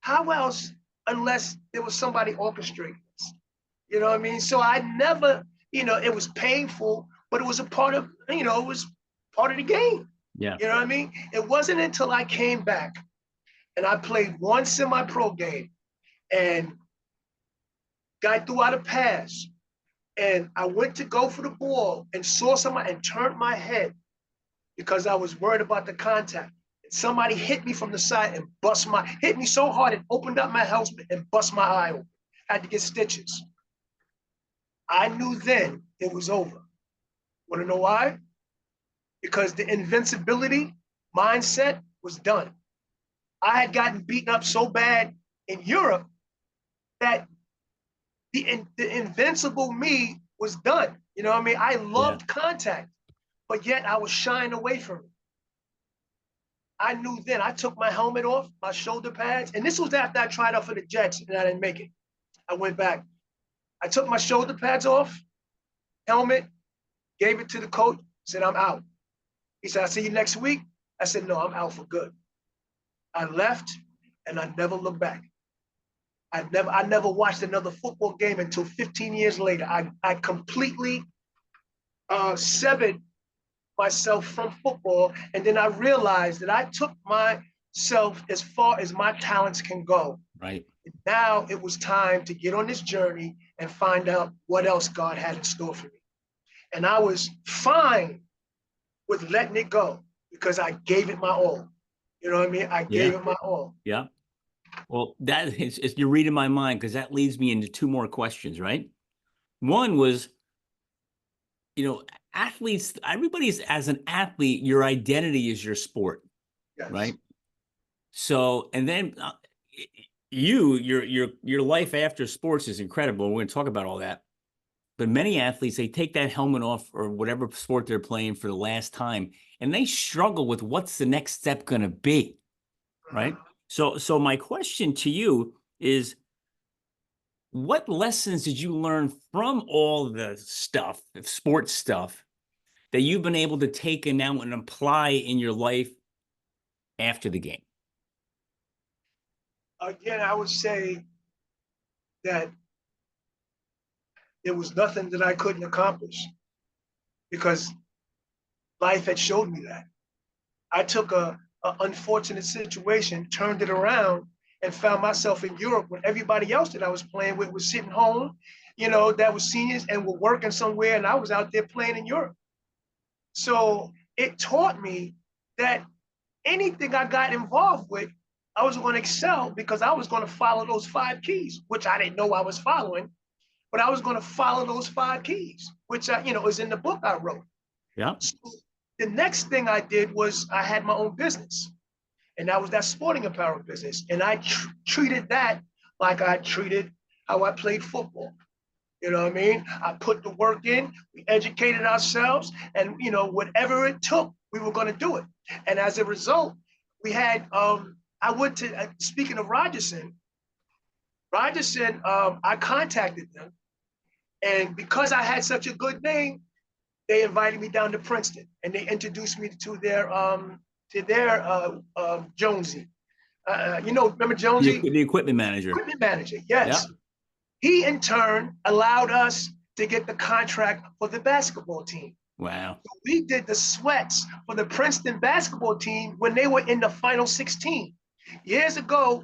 How else, unless there was somebody orchestrating this? You know what I mean? So I never, it was painful, but it was a part of, it was part of the game. Yeah. You know what I mean? It wasn't until I came back and I played one semi-pro game and got through out a pass. And I went to go for the ball and saw somebody and turned my head because I was worried about the contact. And somebody hit me from the side and hit me so hard it opened up my helmet and bust my eye open. I had to get stitches. I knew then it was over. Want to know why? Because the invincibility mindset was done. I had gotten beaten up so bad in Europe that the invincible me was done. You know what I mean? I loved contact, but yet I was shying away from it. I knew then. I took my helmet off, my shoulder pads, and this was after I tried out for the Jets and I didn't make it. I went back. I took my shoulder pads off, helmet, gave it to the coach, said, I'm out. He said, I'll see you next week. I said, no, I'm out for good. I left and I never looked back. I never watched another football game until 15 years later. I completely severed myself from football. And then I realized that I took myself as far as my talents can go. Right. And now it was time to get on this journey and find out what else God had in store for me. And I was fine with letting it go because I gave it my all. You know what I mean? I gave it my all. Yeah. Well, that is you're reading my mind because that leads me into two more questions, right? One was, athletes, everybody's as an athlete, your identity is your sport, Yes. right? So, and then your life after sports is incredible. We're going to talk about all that. But many athletes, they take that helmet off or whatever sport they're playing for the last time, and they struggle with what's the next step going to be, right? So my question to you is, what lessons did you learn from all the stuff, sports stuff, that you've been able to take and now and apply in your life after the game? Again, I would say that there was nothing that I couldn't accomplish because life had showed me that. I took a unfortunate situation, turned it around, and found myself in Europe when everybody else that I was playing with was sitting home, that was seniors and were working somewhere, and I was out there playing in Europe. So it taught me that anything I got involved with, I was going to excel because I was going to follow those 5 keys, which I didn't know I was following, but I was going to follow those 5 keys, which is in the book I wrote. Yeah. So the next thing I did was I had my own business, and that was that sporting apparel business. And I treated that like I treated how I played football. You know what I mean? I put the work in, we educated ourselves, and whatever it took, we were going to do it. And as a result, we had, I went to, speaking of Rogerson, I contacted them. And because I had such a good name, they invited me down to Princeton, and they introduced me to their Jonesy. Remember Jonesy? The equipment manager. Equipment manager, yes. Yeah. He in turn allowed us to get the contract for the basketball team. Wow. So we did the sweats for the Princeton basketball team when they were in the final 16. Years ago,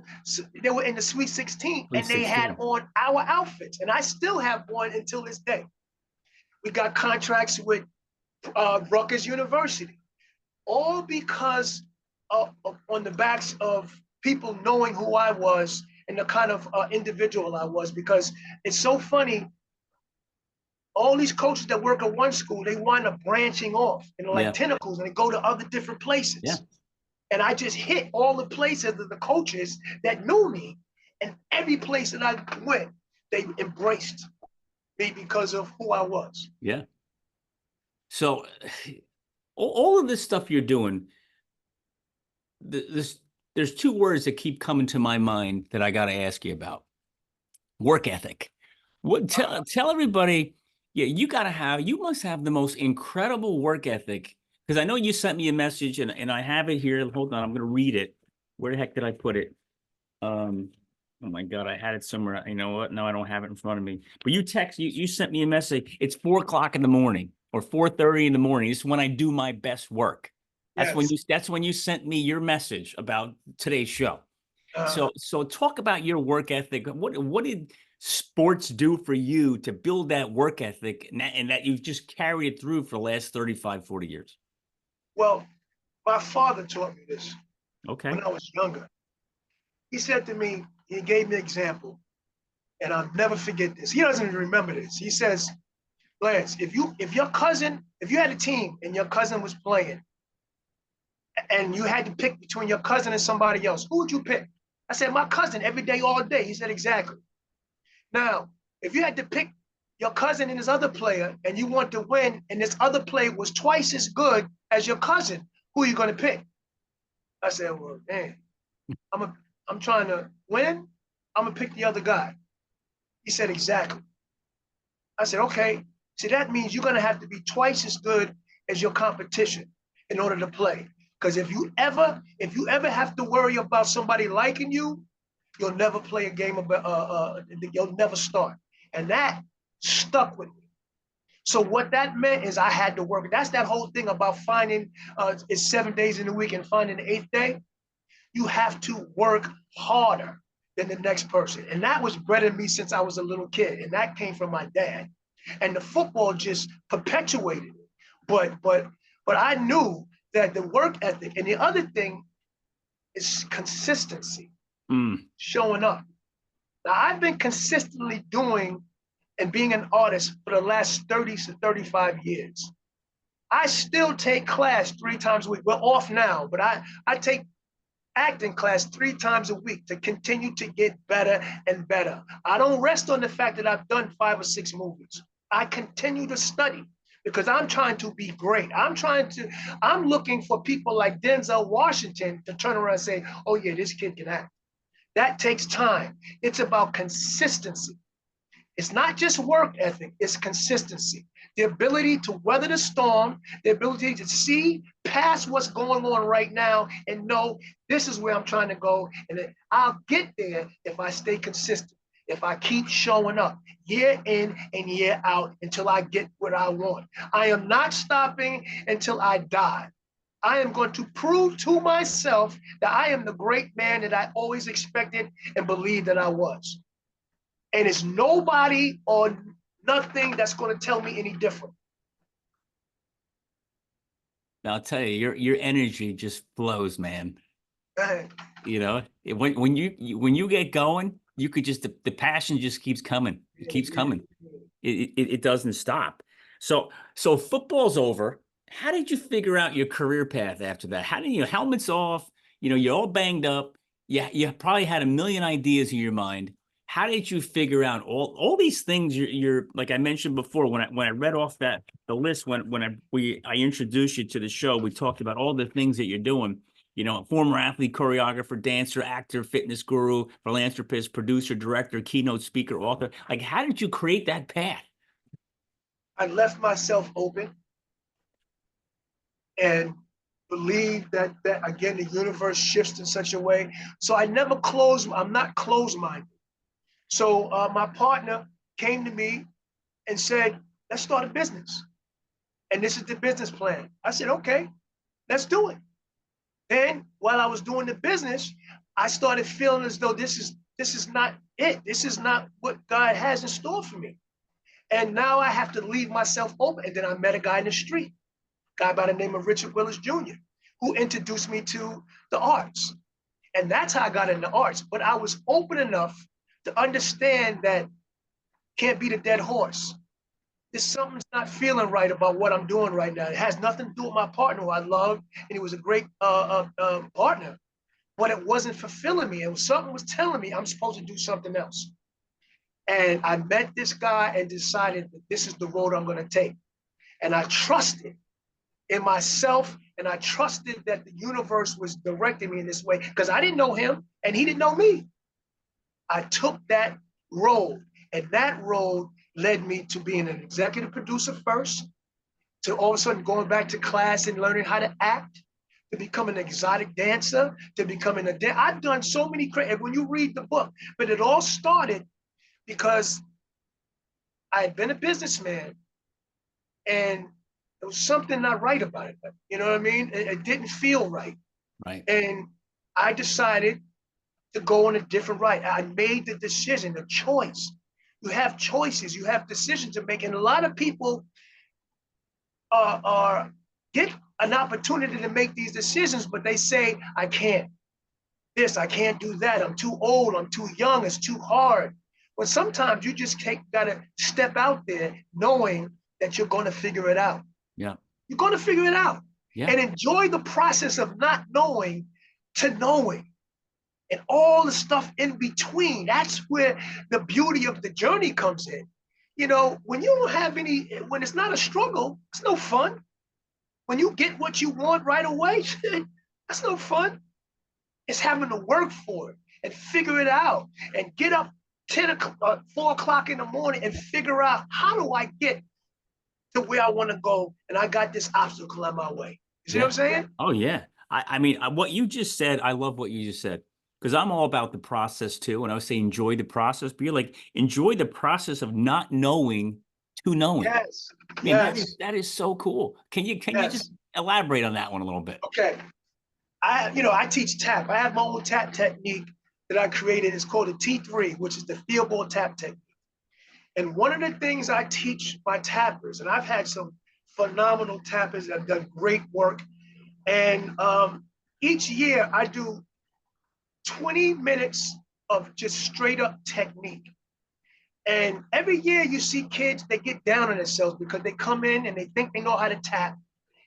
they were in the Sweet 16, and they had on our outfits, and I still have one until this day. We got contracts with Rutgers University, all because on the backs of people knowing who I was and the kind of individual I was. Because it's so funny, all these coaches that work at one school, they wind up branching off like tentacles, and they go to other different places. Yeah. And I just hit all the places of the coaches that knew me, and every place that I went, they embraced me because of who I was. Yeah. So all of this stuff you're doing, there's 2 words that keep coming to my mind that I got to ask you about. Work ethic. Tell everybody, you must have the most incredible work ethic, because I know you sent me a message, and I have it here. Hold on, I'm going to read it. Where the heck did I put it? Oh my God, I had it somewhere. You know what? No, I don't have it in front of me. But you sent me a message. It's 4 o'clock in the morning or 4:30 in the morning. This is when I do my best work. That's when you sent me your message about today's show. So talk about your work ethic. What did sports do for you to build that work ethic, and that you've just carried it through for the last 35, 40 years? Well, my father taught me this when I was younger. He said to me, he gave me an example, and I'll never forget this. He doesn't even remember this. He says, Lance, if you had a team and your cousin was playing, and you had to pick between your cousin and somebody else, who would you pick? I said, my cousin, every day, all day. He said, exactly. Now, if you had to pick your cousin and this other player, and you want to win, and this other player was twice as good as your cousin, who are you going to pick? I said, well, man, I'm trying to win. I'm going to pick the other guy. He said, exactly. I said, okay. So that means you're going to have to be twice as good as your competition in order to play. Because if you ever have to worry about somebody liking you, you'll never play a game you'll never start. And that stuck with me. So what that meant is I had to work. That's that whole thing about finding, it's 7 days in the week and finding the 8th day. You have to work harder than the next person. And that was bred in me since I was a little kid. And that came from my dad. And the football just perpetuated it. But I knew that the work ethic, and the other thing is consistency, showing up. Now, I've been consistently doing and being an artist for the last 30 to 35 years. I still take class 3 times a week. We're off now, but I take acting class 3 times a week to continue to get better and better. I don't rest on the fact that I've done 5 or 6 movies. I continue to study because I'm trying to be great. I'm looking for people like Denzel Washington to turn around and say, oh yeah, this kid can act. That takes time. It's about consistency. It's not just work ethic, it's consistency. The ability to weather the storm, the ability to see past what's going on right now and know this is where I'm trying to go. And I'll get there if I stay consistent, if I keep showing up year in and year out until I get what I want. I am not stopping until I die. I am going to prove to myself that I am the great man that I always expected and believed that I was. And it's nobody or nothing that's going to tell me any different. Now, I'll tell you, your energy just flows, man. Man. You know, when you get going, you could just the passion just keeps coming. It keeps coming. It doesn't stop. So football's over. How did you figure out your career path after that? How did you helmets off? You know, you're all banged up. You probably had a million ideas in your mind. How did you figure out all these things? You're like I mentioned before when I read off the list when I introduced you to the show, we talked about all the things that you're doing. You know, former athlete, choreographer, dancer, actor, fitness guru, philanthropist, producer, director, keynote speaker, author. Like, how did you create that path? I left myself open and believe that again, the universe shifts in such a way. So I'm not closed-minded. So my partner came to me and said, let's start a business. And this is the business plan. I said, okay, let's do it. Then while I was doing the business, I started feeling as though this is not it. This is not what God has in store for me. And now I have to leave myself open. And then I met a guy in the street, a guy by the name of Richard Willis Jr., who introduced me to the arts. And that's how I got into arts. But I was open enough to understand that can't beat a dead horse. There's something's not feeling right about what I'm doing right now. It has nothing to do with my partner, who I loved, and he was a great partner. But it wasn't fulfilling me. Something was telling me I'm supposed to do something else. And I met this guy and decided that this is the road I'm going to take. And I trusted in myself, and I trusted that the universe was directing me in this way because I didn't know him and he didn't know me. I took that road, and that road led me to being an executive producer first, to all of a sudden going back to class and learning how to act, to becoming an exotic dancer, to becoming I've done so many when you read the book, but it all started because I had been a businessman and there was something not right about it. You know what I mean? It didn't feel right. Right. And I decided to go on a different route. I made the decision, the choice. You have choices, you have decisions to make. And a lot of people get an opportunity to make these decisions, but they say, I can't this, I can't do that. I'm too old, I'm too young, it's too hard. But sometimes you just gotta step out there knowing that you're gonna figure it out. Yeah. You're gonna figure it out. Yeah. And enjoy the process of not knowing to knowing. And all the stuff in between. That's where the beauty of the journey comes in. You know, when you don't have when it's not a struggle, it's no fun. When you get what you want right away, that's no fun. It's having to work for it and figure it out and get up 4 o'clock in the morning and figure out, how do I get to where I want to go? And I got this obstacle on my way. You see what I'm saying? Oh, yeah. I mean, what you just said, I love what you just said. Because I'm all about the process too. And I would say enjoy the process, but you're like, enjoy the process of not knowing to knowing. Yes. I mean, that is so cool. Can you just elaborate on that one a little bit? Okay. I teach tap. I have my own tap technique that I created. It's called a T3, which is the Theobald tap technique. And one of the things I teach my tappers, and I've had some phenomenal tappers that have done great work. And each year I do 20 minutes of just straight up technique. And every year you see kids, they get down on themselves because they come in and they think they know how to tap,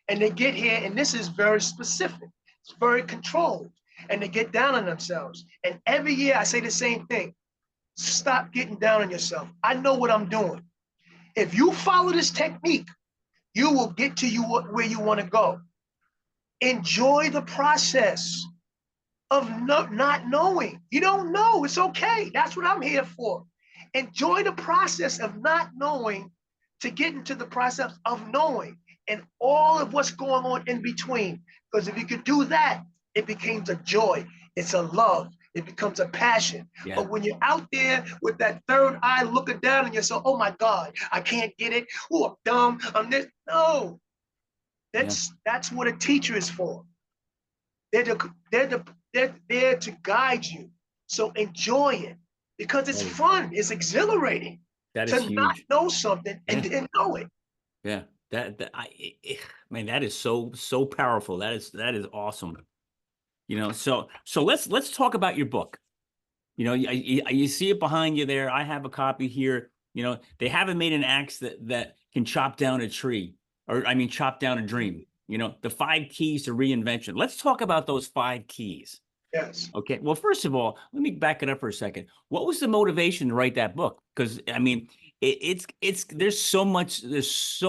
And they get here, and this is very specific. It's very controlled. And they get down on themselves. And every year I say the same thing. Stop getting down on yourself. I know what I'm doing. If you follow this technique, you will get to where you want to go. Enjoy the process of not knowing. You don't know. It's okay. That's what I'm here for. Enjoy the process of not knowing to get into the process of knowing and all of what's going on in between. Because if you could do that, it becomes a joy. It's a love. It becomes a passion. Yeah. But when you're out there with that third eye looking down on yourself, oh my God, I can't get it. Oh, I'm dumb. I'm this. No, that's what a teacher is for. They're there to guide you. So enjoy it because it's fun. It's exhilarating That to is not huge. know something and then know it. Yeah, man, that is so powerful. That is awesome. You know, so let's talk about your book. You know, you see it behind you there. I have a copy here. You know, they haven't made an axe that can chop down a tree, or I mean, chop down a dream. You know, the 5 keys to reinvention. Let's talk about those 5 keys. Yes. Okay. Well, first of all, let me back it up for a second. What was the motivation to write that book? Because I mean, there's so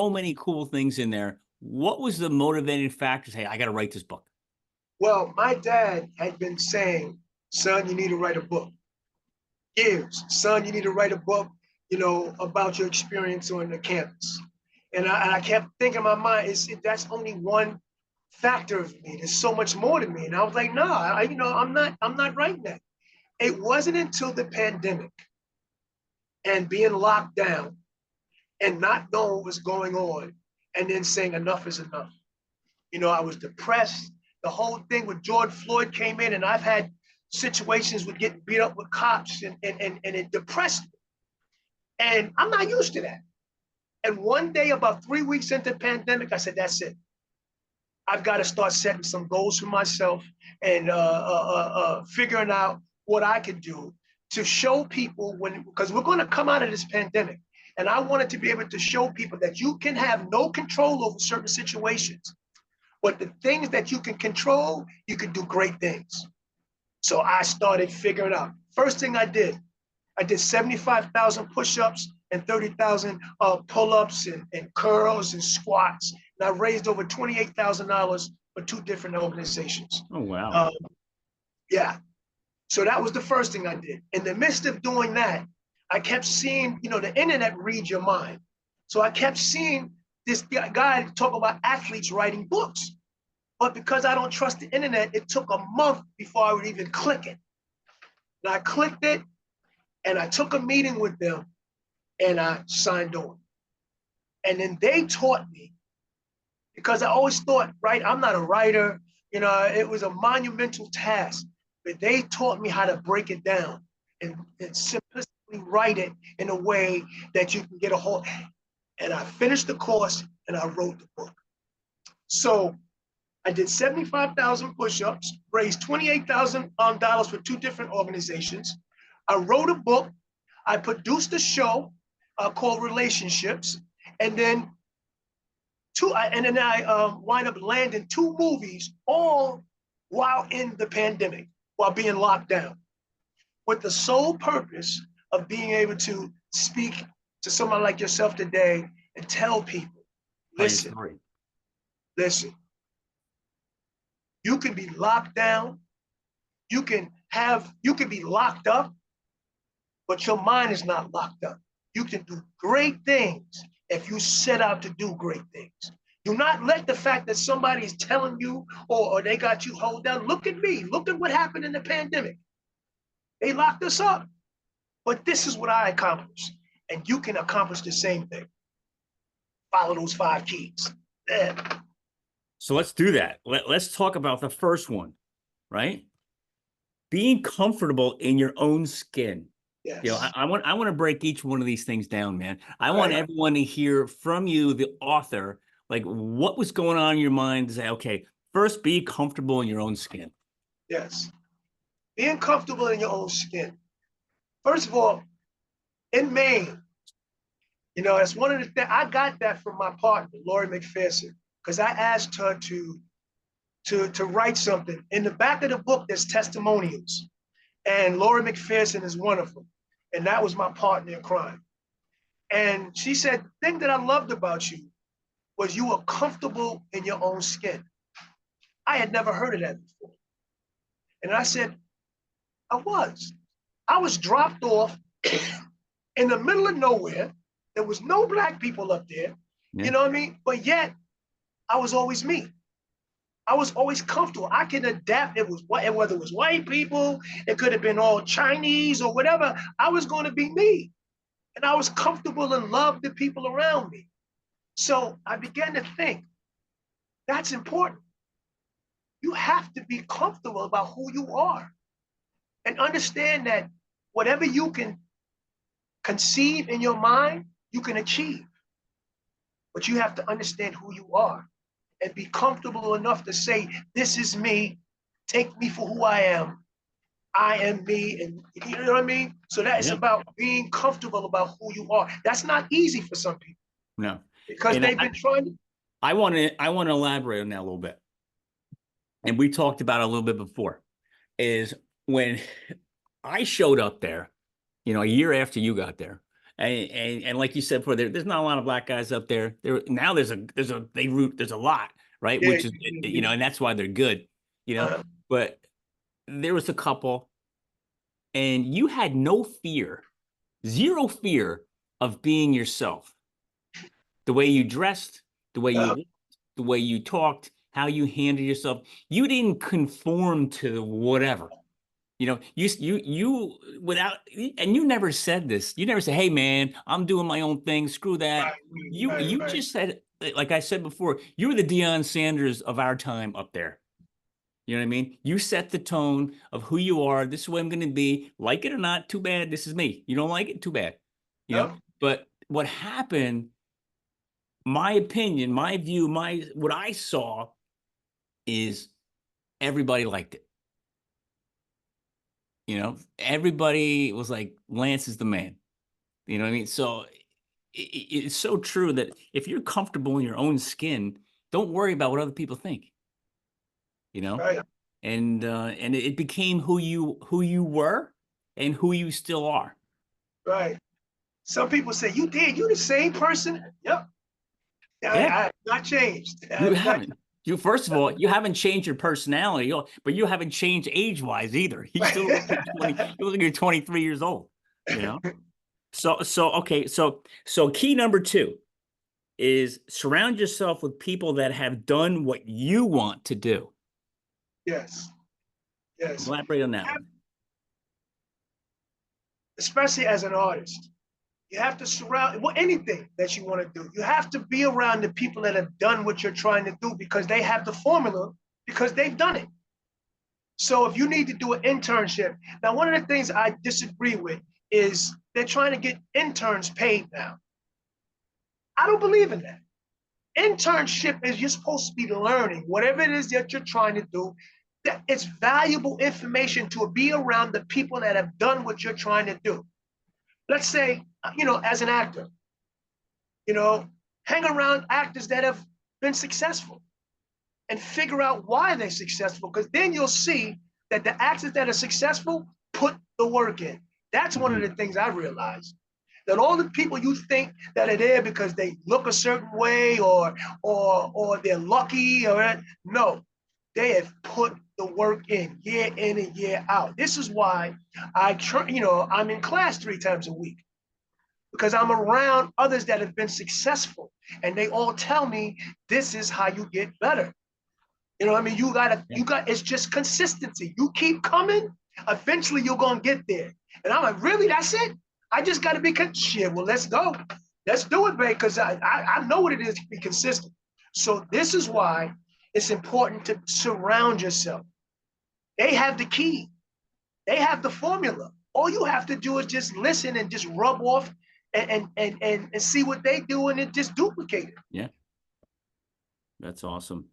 many cool things in there. What was the motivating factor? Hey, I got to write this book. Well, my dad had been saying, son, you need to write a book. Years, son, you need to write a book, you know, about your experience on the campus. And I kept thinking in my mind, that's only one factor of me. There's so much more to me. And I was like, no, I'm not writing that. It wasn't until the pandemic and being locked down and not knowing what was going on and then saying enough is enough. You know, I was depressed. The whole thing with George Floyd came in, and I've had situations with getting beat up with cops, and it depressed me. And I'm not used to that. And one day, about 3 weeks into the pandemic, I said, that's it. I've got to start setting some goals for myself and figuring out what I could do to show people because we're going to come out of this pandemic. And I wanted to be able to show people that you can have no control over certain situations, but the things that you can control, you can do great things. So I started figuring out. First thing I did 75,000 push-ups and 30,000 pull-ups and curls and squats. And I raised over $28,000 for 2 different organizations. Oh, wow. Yeah. So that was the first thing I did. In the midst of doing that, I kept seeing, you know, the internet reads your mind. So I kept seeing this guy talk about athletes writing books. But because I don't trust the internet, it took a month before I would even click it. And I clicked it, and I took a meeting with them, and I signed on. And then they taught me, because I always thought, right, I'm not a writer, you know, it was a monumental task, but they taught me how to break it down and simplistically write it in a way that you can get a hold. And I finished the course and I wrote the book. So I did 75,000 push-ups, raised $28,000 for 2 different organizations. I wrote a book. I produced a show called Relationships, and then I wind up landing 2 movies, all while in the pandemic, while being locked down, with the sole purpose of being able to speak to someone like yourself today and tell people, listen, you can be locked down, you can be locked up, but your mind is not locked up. You can do great things if you set out to do great things. Do not let the fact that somebody is telling you or they got you hold down. Look at me. Look at what happened in the pandemic. They locked us up. But this is what I accomplished. And you can accomplish the same thing. Follow those 5 keys. Yeah. So let's do that. Let's talk about the first one, right? Being comfortable in your own skin. Yes. You know, I want to break each one of these things down, man. I want everyone to hear from you, the author, like what was going on in your mind to say, okay, first be comfortable in your own skin. Yes. Being comfortable in your own skin. First of all, in Maine, you know, it's one of the things, I got that from my partner, Lori McPherson. because I asked her to write something. In the back of the book, there's testimonials. And Laura McPherson is one of them. And that was my partner in crime. And she said, the thing that I loved about you was you were comfortable in your own skin. I had never heard of that before. And I said, I was. I was dropped off in the middle of nowhere. There was no Black people up there. Yeah. You know what I mean? But yet, I was always me. I was always comfortable. I can adapt. It was whether it was white people, it could have been all Chinese or whatever. I was going to be me. And I was comfortable and loved the people around me. So I began to think, that's important. You have to be comfortable about who you are and understand that whatever you can conceive in your mind, you can achieve. But you have to understand who you are and be comfortable enough to say, this is me, take me for who I am me, and you know what I mean? So that is about being comfortable about who you are. That's not easy for some people. No. Because And they've been trying to. I want to elaborate on that a little bit. And we talked about it a little bit before, is when I showed up there, you know, a year after you got there. And like you said before, there's not a lot of Black guys up there. Now there's a lot, right? Yeah, Which is, you know, and that's why they're good, you know. But there was a couple, and you had no fear, zero fear of being yourself. The way you dressed, the way you walked, the way you talked, how you handled yourself. You didn't conform to whatever. You know, you without, and you never said this. You never said, "Hey, man, I'm doing my own thing. Screw that." You just said, like I said before, you were the Deion Sanders of our time up there. You know what I mean? You set the tone of who you are. This is what I'm going to be. Like it or not, too bad. This is me. You don't like it? Too bad. You know. But what happened? My opinion, my view, what I saw is everybody liked it. You know, everybody was like, Lance is the man. You know what I mean? So it's so true that if you're comfortable in your own skin, don't worry about what other people think. You know, and it became who you were and who you still are. Right. Some people say, you the same person? Yep. I have not changed. You haven't. You first of all, you haven't changed your personality, but you haven't changed age-wise either. You still look like you're 23 years old. You know. So okay. So key number 2 is surround yourself with people that have done what you want to do. Yes. Yes. Elaborate on that one. Especially as an artist. You have to surround anything that you want to do. You have to be around the people that have done what you're trying to do because they have the formula, because they've done it. So if you need to do an internship, now one of the things I disagree with is they're trying to get interns paid now. I don't believe in that. Internship is you're supposed to be learning whatever it is that you're trying to do. That it's valuable information to be around the people that have done what you're trying to do. Let's say, you know, as an actor, you know, hang around actors that have been successful and figure out why they're successful, because then you'll see that the actors that are successful put the work in. That's one of the things I realized, that all the people you think that are there because they look a certain way or they're lucky or no, they have put the work in and year out. This is why I'm in class 3 times a week, because I'm around others that have been successful and they all tell me this is how you get better. You know what I mean? It's just consistency. You keep coming, eventually you're going to get there. And I'm like, really, that's it? I just got to be shit. Well, let's go. Let's do it, babe, because I know what it is to be consistent. So this is why it's important to surround yourself. They have the key. They have the formula. All you have to do is just listen and just rub off and see what they do and then just duplicate it. Yeah. That's awesome.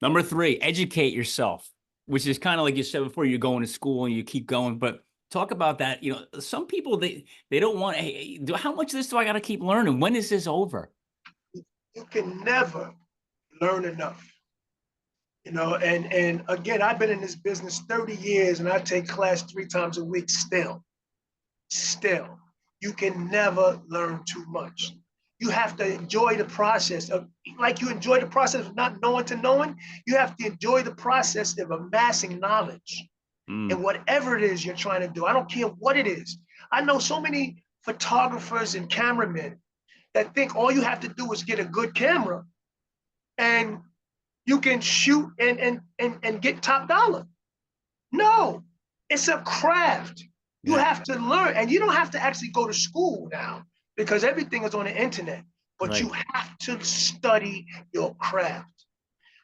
Number 3, educate yourself, which is kind of like you said before, you're going to school and you keep going, but talk about that. You know, some people, they don't want, hey, how much of this do I got to keep learning? When is this over? You can never learn enough. And again, I've been in this business 30 years and I take class 3 times a week still. You can never learn too much. You have to enjoy the process of, like you enjoy the process of not knowing to knowing, you have to enjoy the process of amassing knowledge in whatever it is you're trying to do. I don't care what it is. I know so many photographers and cameramen that think all you have to do is get a good camera and you can shoot and get top dollar. No, it's a craft. You have to learn, and you don't have to actually go to school now because everything is on the internet, but you have to study your craft.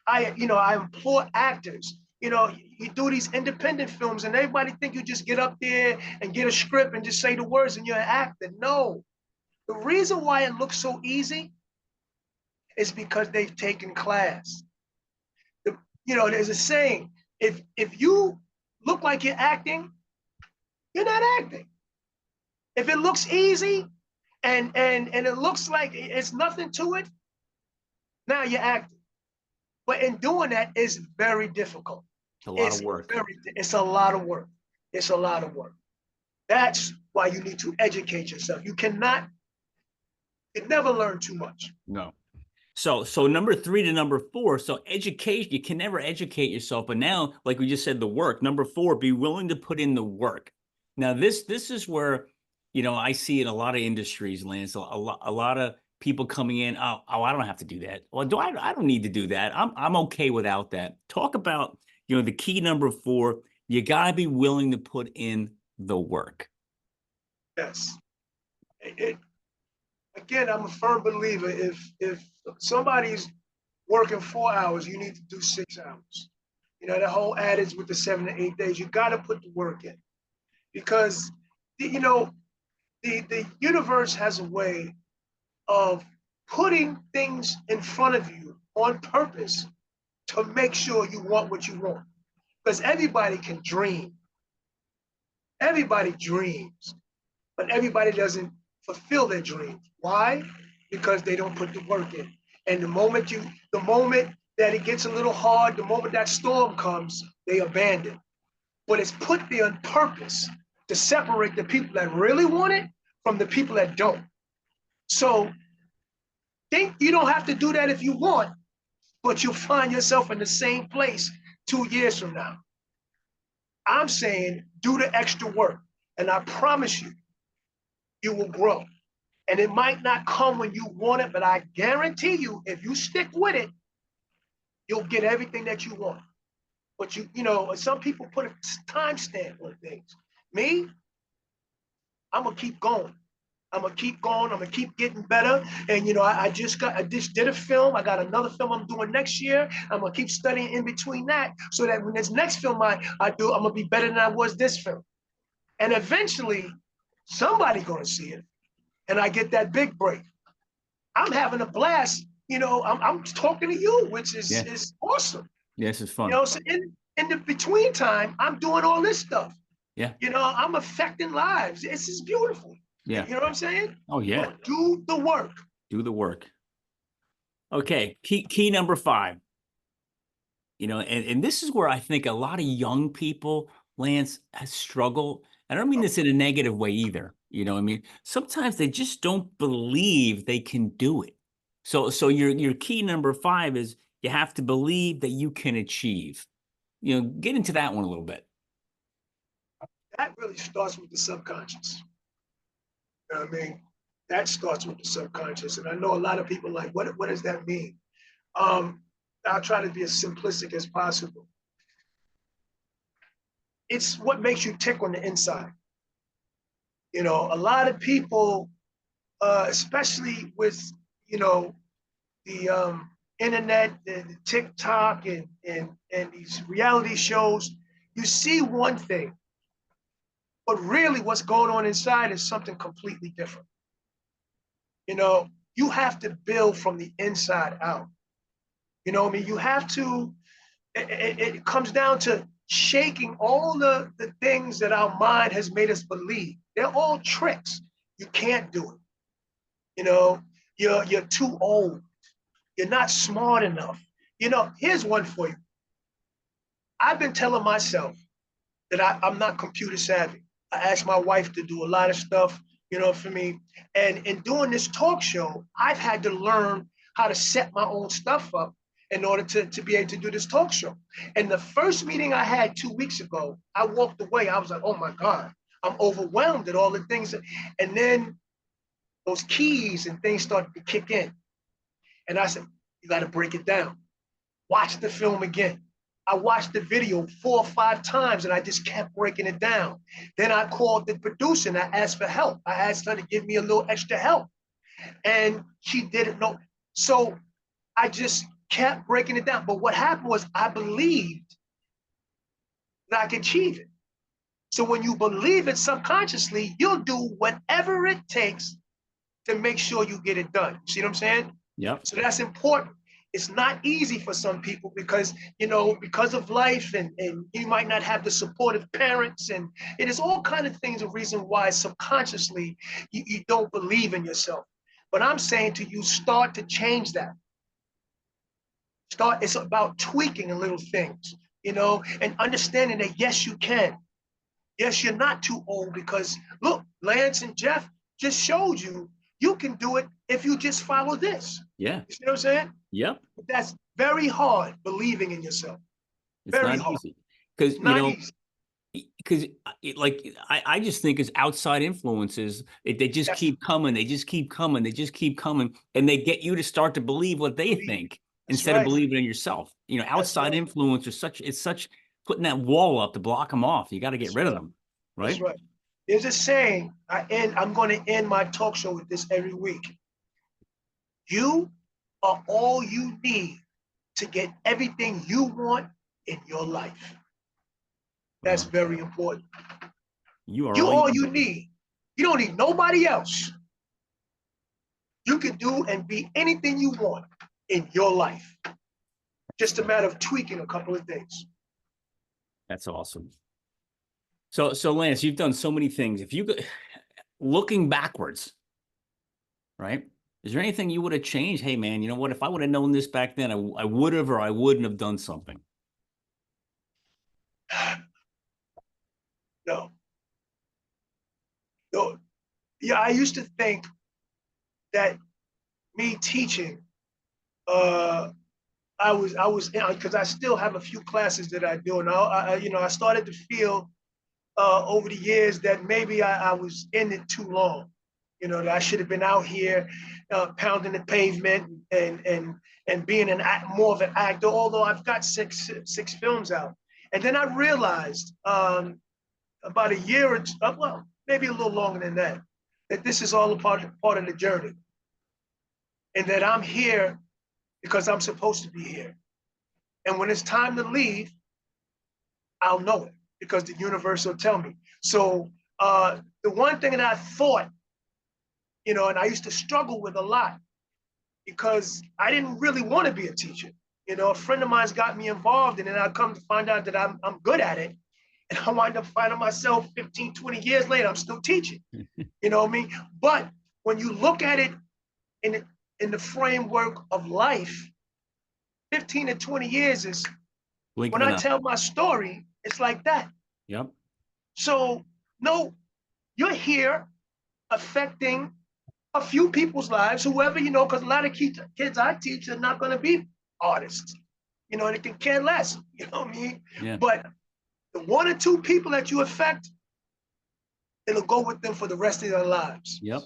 I implore actors, you do these independent films and everybody think you just get up there and get a script and just say the words and you're an actor. No, the reason why it looks so easy is because they've taken class. There's a saying, if you look like you're acting, you're not acting. If it looks easy and it looks like it's nothing to it, now you're acting. But in doing that, it's very difficult. It's a lot of work. It's a lot of work. It's a lot of work. That's why you need to educate yourself. You never learn too much. No. So number 3 to number 4. So education, you can never educate yourself. But now, like we just said, the work. Number 4, be willing to put in the work. Now, this is where, I see in a lot of industries, Lance, a lot of people coming in. Oh, I don't have to do that. Well, I don't need to do that. I'm okay without that. Talk about, the key number 4. You got to be willing to put in the work. Yes. Again, I'm a firm believer. If somebody's working 4 hours, you need to do 6 hours. That whole adage with the 7 to 8 days, you got to put the work in, because the universe has a way of putting things in front of you on purpose to make sure you want what you want. Because everybody can dream. Everybody dreams, but everybody doesn't fulfill their dreams. Why? Because they don't put the work in. And the moment that it gets a little hard, the moment that storm comes, they abandon. But it's put there on purpose to separate the people that really want it from the people that don't. So think you don't have to do that if you want, but you'll find yourself in the same place 2 years from now. I'm saying do the extra work, and I promise you, you will grow. And it might not come when you want it, but I guarantee you, if you stick with it, you'll get everything that you want. But some people put a timestamp on things. Me, I'm gonna keep going. I'm gonna keep going. I'm gonna keep getting better. And I just did a film. I got another film I'm doing next year. I'm gonna keep studying in between that, so that when this next film I do, I'm gonna be better than I was this film. And eventually, somebody's gonna see it, and I get that big break. I'm having a blast. I'm talking to you, which is awesome. Yes, it's fun. So in the between time, I'm doing all this stuff. Yeah. I'm affecting lives. This is beautiful. Yeah. You know what I'm saying? Oh, yeah. But do the work. Do the work. Okay. Key number 5. And this is where I think a lot of young people, Lance, has struggled. I don't mean this in a negative way either. Sometimes they just don't believe they can do it. So your key number 5 is you have to believe that you can achieve. Get into that one a little bit. That really starts with the subconscious. You know what I mean? That starts with the subconscious. And I know a lot of people like, what does that mean? I'll try to be as simplistic as possible. It's what makes you tick on the inside. A lot of people, especially with, the internet, the TikTok and these reality shows, you see one thing, but really what's going on inside is something completely different. You have to build from the inside out. You have to, it comes down to shaking all the things that our mind has made us believe. They're all tricks. You can't do it. You're too old. You're not smart enough. You know, here's one for you. I've been telling myself that I'm not computer savvy. I asked my wife to do a lot of stuff, you know, for me. And in doing this talk show, I've had to learn how to set my own stuff up in order to be able to do this talk show. And the first meeting I had 2 weeks ago, I walked away. I was like, oh my God, I'm overwhelmed at all the things. And then those keys and things started to kick in. And I said, you got to break it down. Watch the film again. I watched the video 4 or 5 times and I just kept breaking it down. Then I called the producer and I asked for help. I asked her to give me a little extra help. And she didn't know. So I just kept breaking it down. But what happened was I believed that I could achieve it. So when you believe it subconsciously, you'll do whatever it takes to make sure you get it done. See what I'm saying? Yep. So that's important. It's not easy for some people because, you know, because of life and you might not have the supportive parents, and it is all kind of things, a reason why subconsciously you don't believe in yourself. But I'm saying to you, start to change that. It's about tweaking little things, you know, and understanding that, yes, you can. Yes, you're not too old, because look, Lance and Jeff just showed you, you can do it if you just follow this. Yeah. You see what I'm saying? Yep. But that's very hard, believing in yourself. It's Very not hard. easy because, you know, Easy. because like I just think as outside influences, they just keep coming, they just keep coming, they just keep coming, and they get you to start to believe what they think instead of believing in yourself. You know, outside influence is such putting that wall up to block them off. You got to get rid of them, right? That's right. There's a saying, I'm going to end my talk show with this every week. You are all you need to get everything you want in your life. That's very important. You are all you need. You don't need nobody else. You can do and be anything you want in your life. Just a matter of tweaking a couple of things. That's awesome. So Lance, you've done so many things. If you looking backwards, right? Is there anything you would have changed? Hey, man, you know what? If I would have known this back then, I would have, or I wouldn't have done something. No. Yeah, I used to think that me teaching, I was because I still have a few classes that I do, and I started to feel over the years that maybe I was in it too long. You know, that I should have been out here pounding the pavement and being more of an actor. Although I've got six films out, and then I realized about a year or two, well, maybe a little longer than that, that this is all a part of the journey, and that I'm here because I'm supposed to be here. And when it's time to leave, I'll know it because the universe will tell me. So the one thing that I thought, you know, and I used to struggle with a lot because I didn't really want to be a teacher. You know, a friend of mine's got me involved, and then I come to find out that I'm good at it. And I wind up finding myself 15, 20 years later, I'm still teaching. You know what I mean? But when you look at it in the framework of life, 15 to 20 years is, when I tell my story, it's like that. Yep. So, no, you're here affecting a few people's lives, whoever, you know, because a lot of kids I teach are not going to be artists. You know, they can care less. You know what I mean? Yeah. But the 1 or 2 people that you affect, it'll go with them for the rest of their lives. Yep.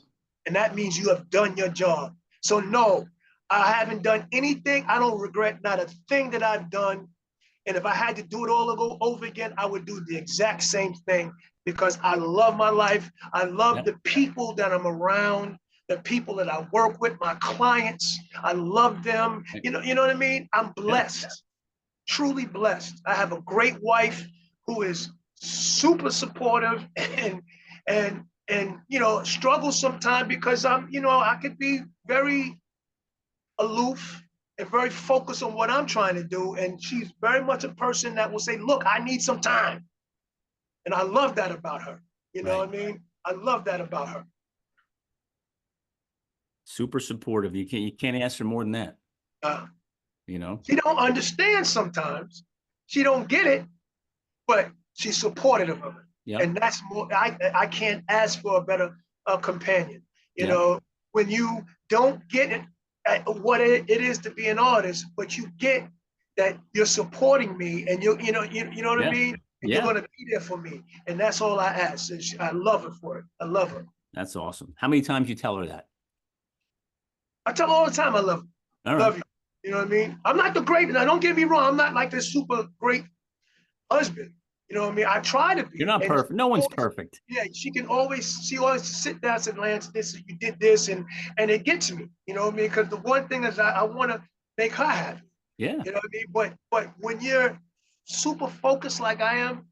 And that means you have done your job. So no, I haven't done anything. I don't regret not a thing that I've done. And if I had to do it all over again, I would do the exact same thing because I love my life. I love the people that I'm around, the people that I work with, my clients. I love them. You know what I mean? I'm blessed, truly blessed. I have a great wife who is super supportive and you know, struggle sometimes because I could be very aloof and very focused on what I'm trying to do. And she's very much a person that will say, look, I need some time. And I love that about her. You know what I mean? I love that about her. Super supportive. You can't ask for more than that. Uh, you know? she don't understand sometimes. She don't get it, but she's supportive of it. Yep. And that's more, I can't ask for a better companion. You Yep. know, when you don't get it, what it is to be an artist, but you get that you're supporting me and you know what I Yeah. mean? And you're Yeah. going to be there for me. And that's all I ask. And I love her for it. I love her. That's awesome. How many times you tell her that? I tell her all the time, I love All her. right. Love you. You know what I mean? I'm not the great, now don't get me wrong, I'm not like this super great husband. You know what I mean? I try to You're be. not And perfect. No one's always, perfect. yeah, she always sit down and say, Lance, this, you did this, and it gets me. You know what I mean? Because the one thing is I want to make her happy. Yeah. You know what I mean? But when you're super focused like I am,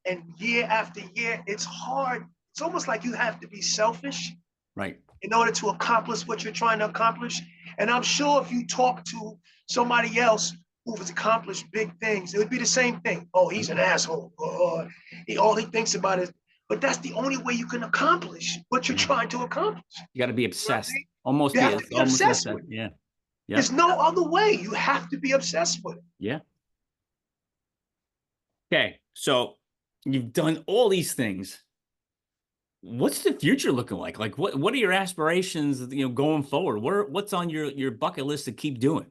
and year after year, it's hard. It's almost like you have to be selfish Right. in order to accomplish what you're trying to accomplish. And I'm sure if you talk to somebody else who has accomplished big things, it would be the same thing. Oh, he's an asshole. Or all he thinks about is, but that's the only way you can accomplish what you're Yeah. trying to accomplish. You got to be You know what I obsessed. mean? Almost You be have to be almost obsessed obsessed. with it. Yeah. Yep. There's no other way. You have to be obsessed with it. Yeah. Okay. So you've done all these things. What's the future looking like? Like what are your aspirations, going forward? What's on your bucket list to keep doing?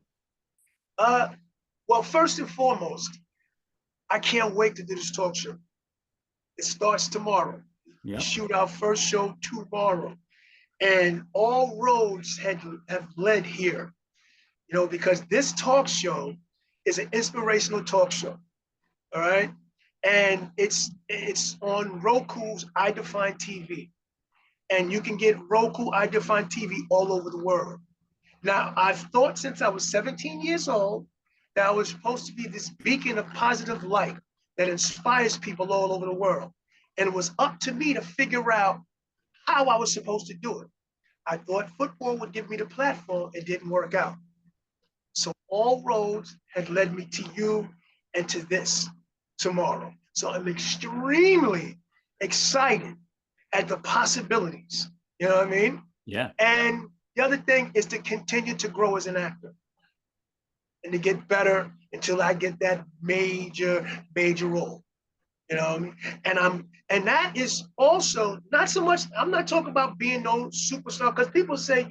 Uh, well, first and foremost, I can't wait to do this talk show. It starts tomorrow. We Yeah. shoot our first show tomorrow. And all roads have led here, because this talk show is an inspirational talk show. All right. And it's on Roku's I Define TV. And you can get Roku I Define TV all over the world. Now, I've thought since I was 17 years old that I was supposed to be this beacon of positive light that inspires people all over the world. And it was up to me to figure out how I was supposed to do it. I thought football would give me the platform. It didn't work out. So all roads had led me to you and to this tomorrow. So I'm extremely excited at the possibilities. You know what I mean? Yeah. And the other thing is to continue to grow as an actor and to get better until I get that major, major role. You know what I mean? And that is also not so much, I'm not talking about being no superstar, because people say,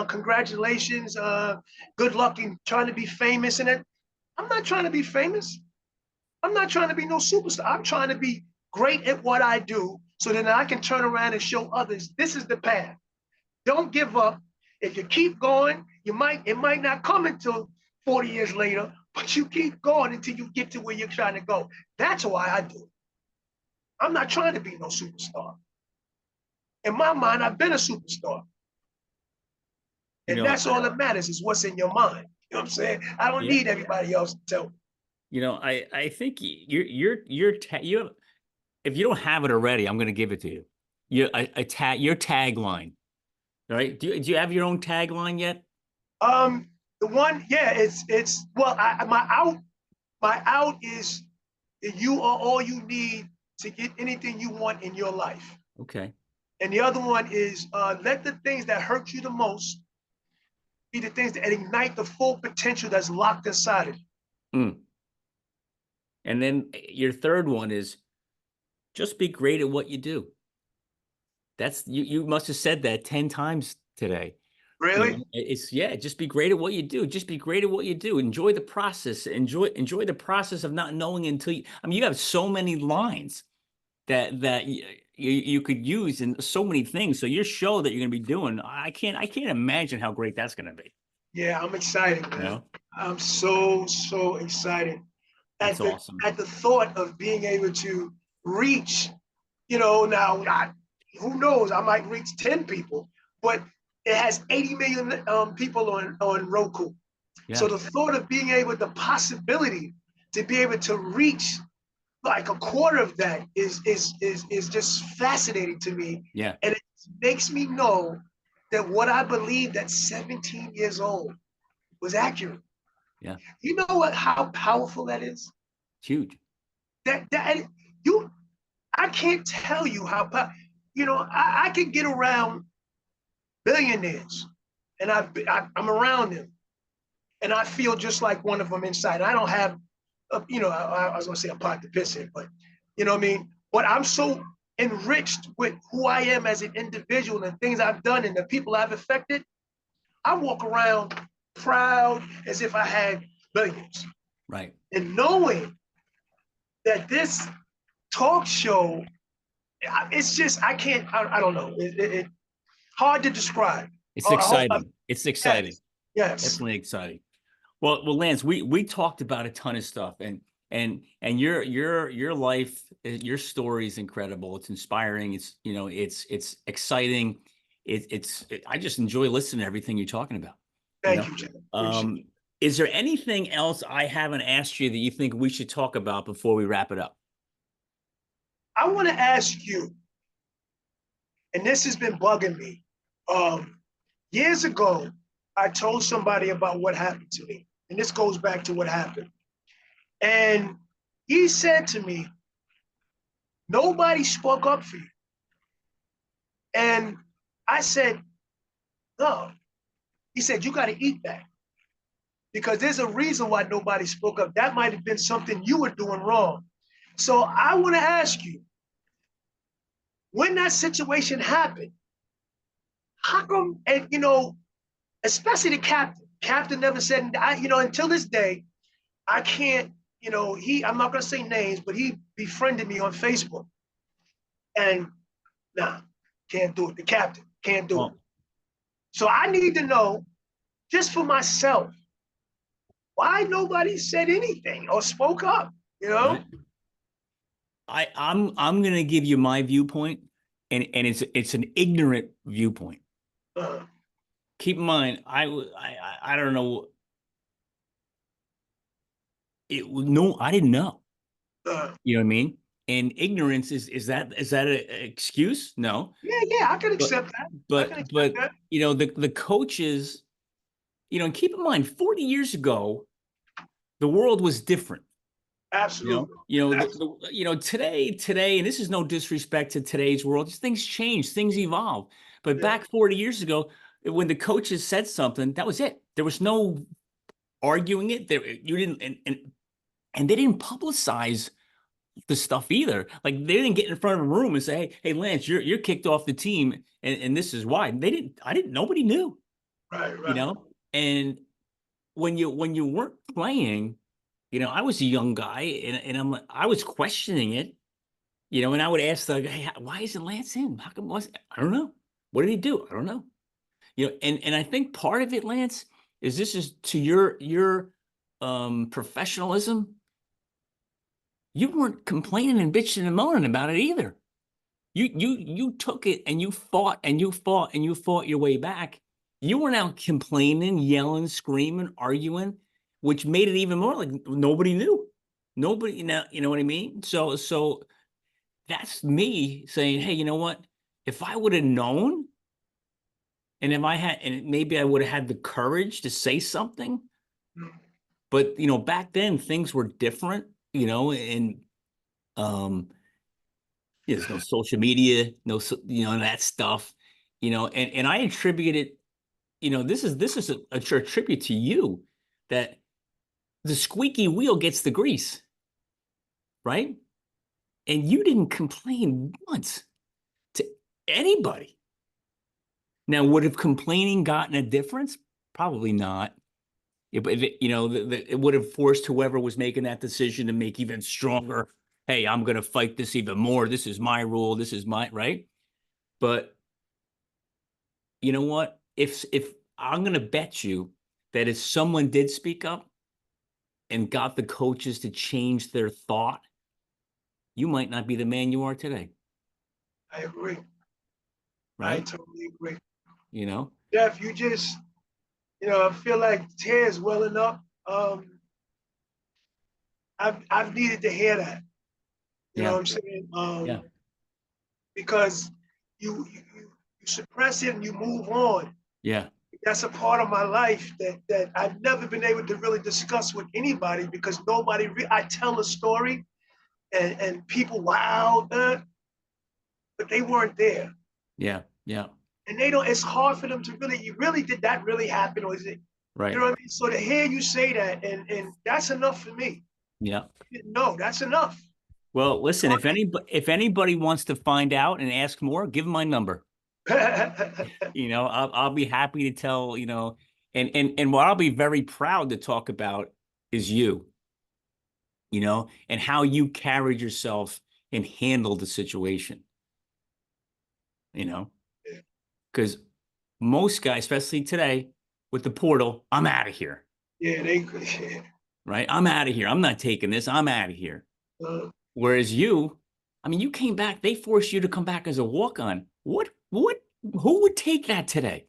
congratulations, good luck in trying to be famous and it. I'm not trying to be famous. I'm not trying to be no superstar. I'm trying to be great at what I do so that I can turn around and show others this is the path. Don't give up. If you keep going, it might not come until 40 years later, but you keep going until you get to where you're trying to go. That's why I do it. I'm not trying to be no superstar. In my mind, I've been a superstar. You And know, that's all that matters is what's in your mind. You know what I'm saying? I don't yeah. need everybody else to tell me. I think you if you don't have it already, I'm going to give it to you. Your tagline, right? Do you have your own tagline yet? The one, yeah, it's well, my out is you are all you need to get anything you want in your life. Okay. And the other one is let the things that hurt you the most be the things that ignite the full potential that's locked inside of you. Mm. And then your third one is just be great at what you do. That's you must have said that 10 times today. Really? Just be great at what you do. Just be great at what you do. Enjoy the process. Enjoy the process of not knowing until you have so many lines that you could use in so many things. So your show that you're going to be doing, I can't imagine how great that's going to be. Yeah, I'm excited, man. I'm so excited That's awesome. at the thought of being able to reach, now who knows, I might reach 10 people, but it has 80 million people on Roku. Yeah. So the thought of being able, the possibility to be able to reach like a quarter of that is just fascinating to me. Yeah. And it makes me know that what I believed at 17 years old was accurate. Yeah. You know what? How powerful that is. It's huge. I can't tell you how. I can get around billionaires, and I'm around them, and I feel just like one of them inside. I don't have, I was gonna say a pot to piss in, but you know what I mean? But I'm so enriched with who I am as an individual and things I've done and the people I've affected. I walk around proud as if I had billions. Right. And knowing that this talk show, it's just, I don't know. It hard to describe. It's exciting. It's exciting. Yes. Definitely exciting. Well, Lance, we talked about a ton of stuff, and your life, your story is incredible. It's inspiring. It's exciting. I just enjoy listening to everything you're talking about. Thank you, Jeff. Is there anything else I haven't asked you that you think we should talk about before we wrap it up? I want to ask you, and this has been bugging me. Years ago, I told somebody about what happened to me, and this goes back to what happened. And he said to me, nobody spoke up for you. And I said, no. He said, you got to eat that. Because there's a reason why nobody spoke up. That might have been something you were doing wrong. So I want to ask you, when that situation happened, how come, and especially the captain never said, until this day, I can't, I'm not going to say names, but he befriended me on Facebook. And can't do it. The captain can't do it. So I need to know, just for myself, why nobody said anything or spoke up, Right. I'm going to give you my viewpoint, and it's an ignorant viewpoint. Keep in mind, I don't know. I didn't know. You know what I mean? And ignorance is that an excuse? No. Yeah, I can accept that. But the coaches, and keep in mind, 40 years ago, the world was different. Absolutely. Today, and this is no disrespect to today's world, things change, things evolve. But back 40 years ago, when the coaches said something, that was it. There was no arguing it. You didn't, and they didn't publicize the stuff either. Like, they didn't get in front of a room and say, hey, Lance, you're kicked off the team, and this is why. Nobody knew. Right. And when you weren't playing, I was a young guy, and I was questioning it, and I would ask the guy, hey, why isn't Lance in? How come I don't know. What did he do? I don't know. And I think part of it, Lance, is this is to your professionalism. You weren't complaining and bitching and moaning about it either. You took it and you fought and you fought and you fought your way back. You weren't out complaining, yelling, screaming, arguing, which made it even more like nobody knew. Nobody, you know what I mean? So that's me saying, hey, you know what? If I would have known, and maybe I would have had the courage to say something, but back then things were different, and there's no social media, no, that stuff, and I attribute it, this is a tribute to you, that the squeaky wheel gets the grease, right? And you didn't complain once to anybody. Now, would have complaining gotten a difference? Probably not. But it would have forced whoever was making that decision to make even stronger. Hey, I'm going to fight this even more. This is my rule. This is my right. But you know what? If I'm going to bet you that if someone did speak up and got the coaches to change their thought, you might not be the man you are today. I agree. Right? I totally agree. Jeff, you just, I feel like tears welling up. I've needed to hear that. You know what I'm saying? Because you suppress it and you move on. Yeah. That's a part of my life that I've never been able to really discuss with anybody, because I tell a story and people, wow, but they weren't there. Yeah. And it's hard for them to really did that really happen? Or is it, Right. You know what I mean? So to hear you say that, and that's enough for me. Yeah. No, that's enough. Well, listen, if anybody wants to find out and ask more, give them my number. I'll be happy to tell, and what I'll be very proud to talk about is and how you carried yourself and handled the situation, because most guys, especially today with the portal, I'm out of here. Yeah, they could. Yeah. Right? I'm out of here. I'm not taking this. I'm out of here. Whereas you, I mean, you came back. They forced you to come back as a walk-on. Who would take that today?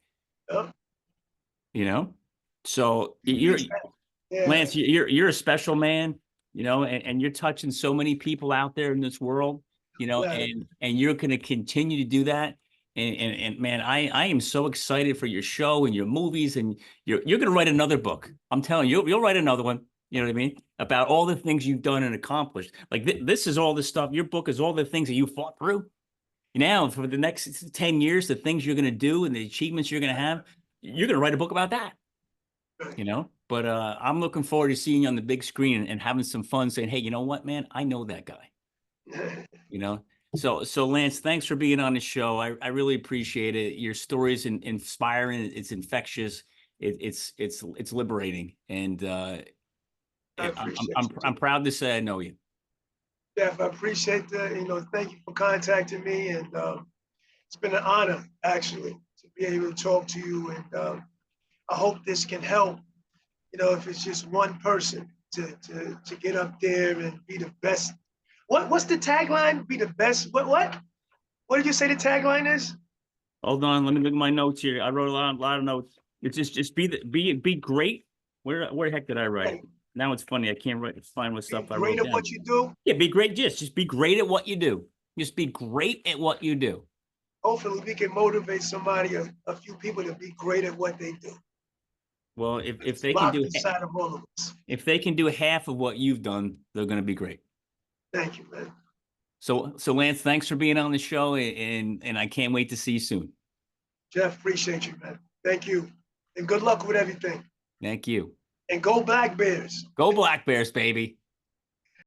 So you're Lance. You're a special man. And you're touching so many people out there in this world. And you're going to continue to do that. And man, I am so excited for your show and your movies, and you're going to write another book. I'm telling you, you'll write another one. You know what I mean? About all the things you've done and accomplished. Like this is all the stuff. Your book is all the things that you fought through. Now, for the next 10 years, the things you're going to do and the achievements you're going to have, you're going to write a book about that. But I'm looking forward to seeing you on the big screen and having some fun saying, hey, you know what, man? I know that guy. So Lance, thanks for being on the show. I really appreciate it. Your story is inspiring. It's infectious. It's liberating. And I'm proud to say I know you. Jeff, I appreciate that. Thank you for contacting me. And it's been an honor, actually, to be able to talk to you. And I hope this can help, if it's just one person to get up there and be the best. What's the tagline? Be the best. What did you say the tagline is? Hold on, let me look at my notes here. I wrote a lot of notes. It's just be great. Where the heck did I write it? Now it's funny. I can't find what stuff I wrote down. Great at what you do? Yeah, be great. Just be great at what you do. Just be great at what you do. Hopefully we can motivate somebody, a few people to be great at what they do. Well, if they can do inside of all of us. If they can do half of what you've done, they're going to be great. Thank you, man. So Lance, thanks for being on the show, and I can't wait to see you soon. Jeff, appreciate you, man. Thank you. And good luck with everything. Thank you. And go Black Bears. Go Black Bears, baby.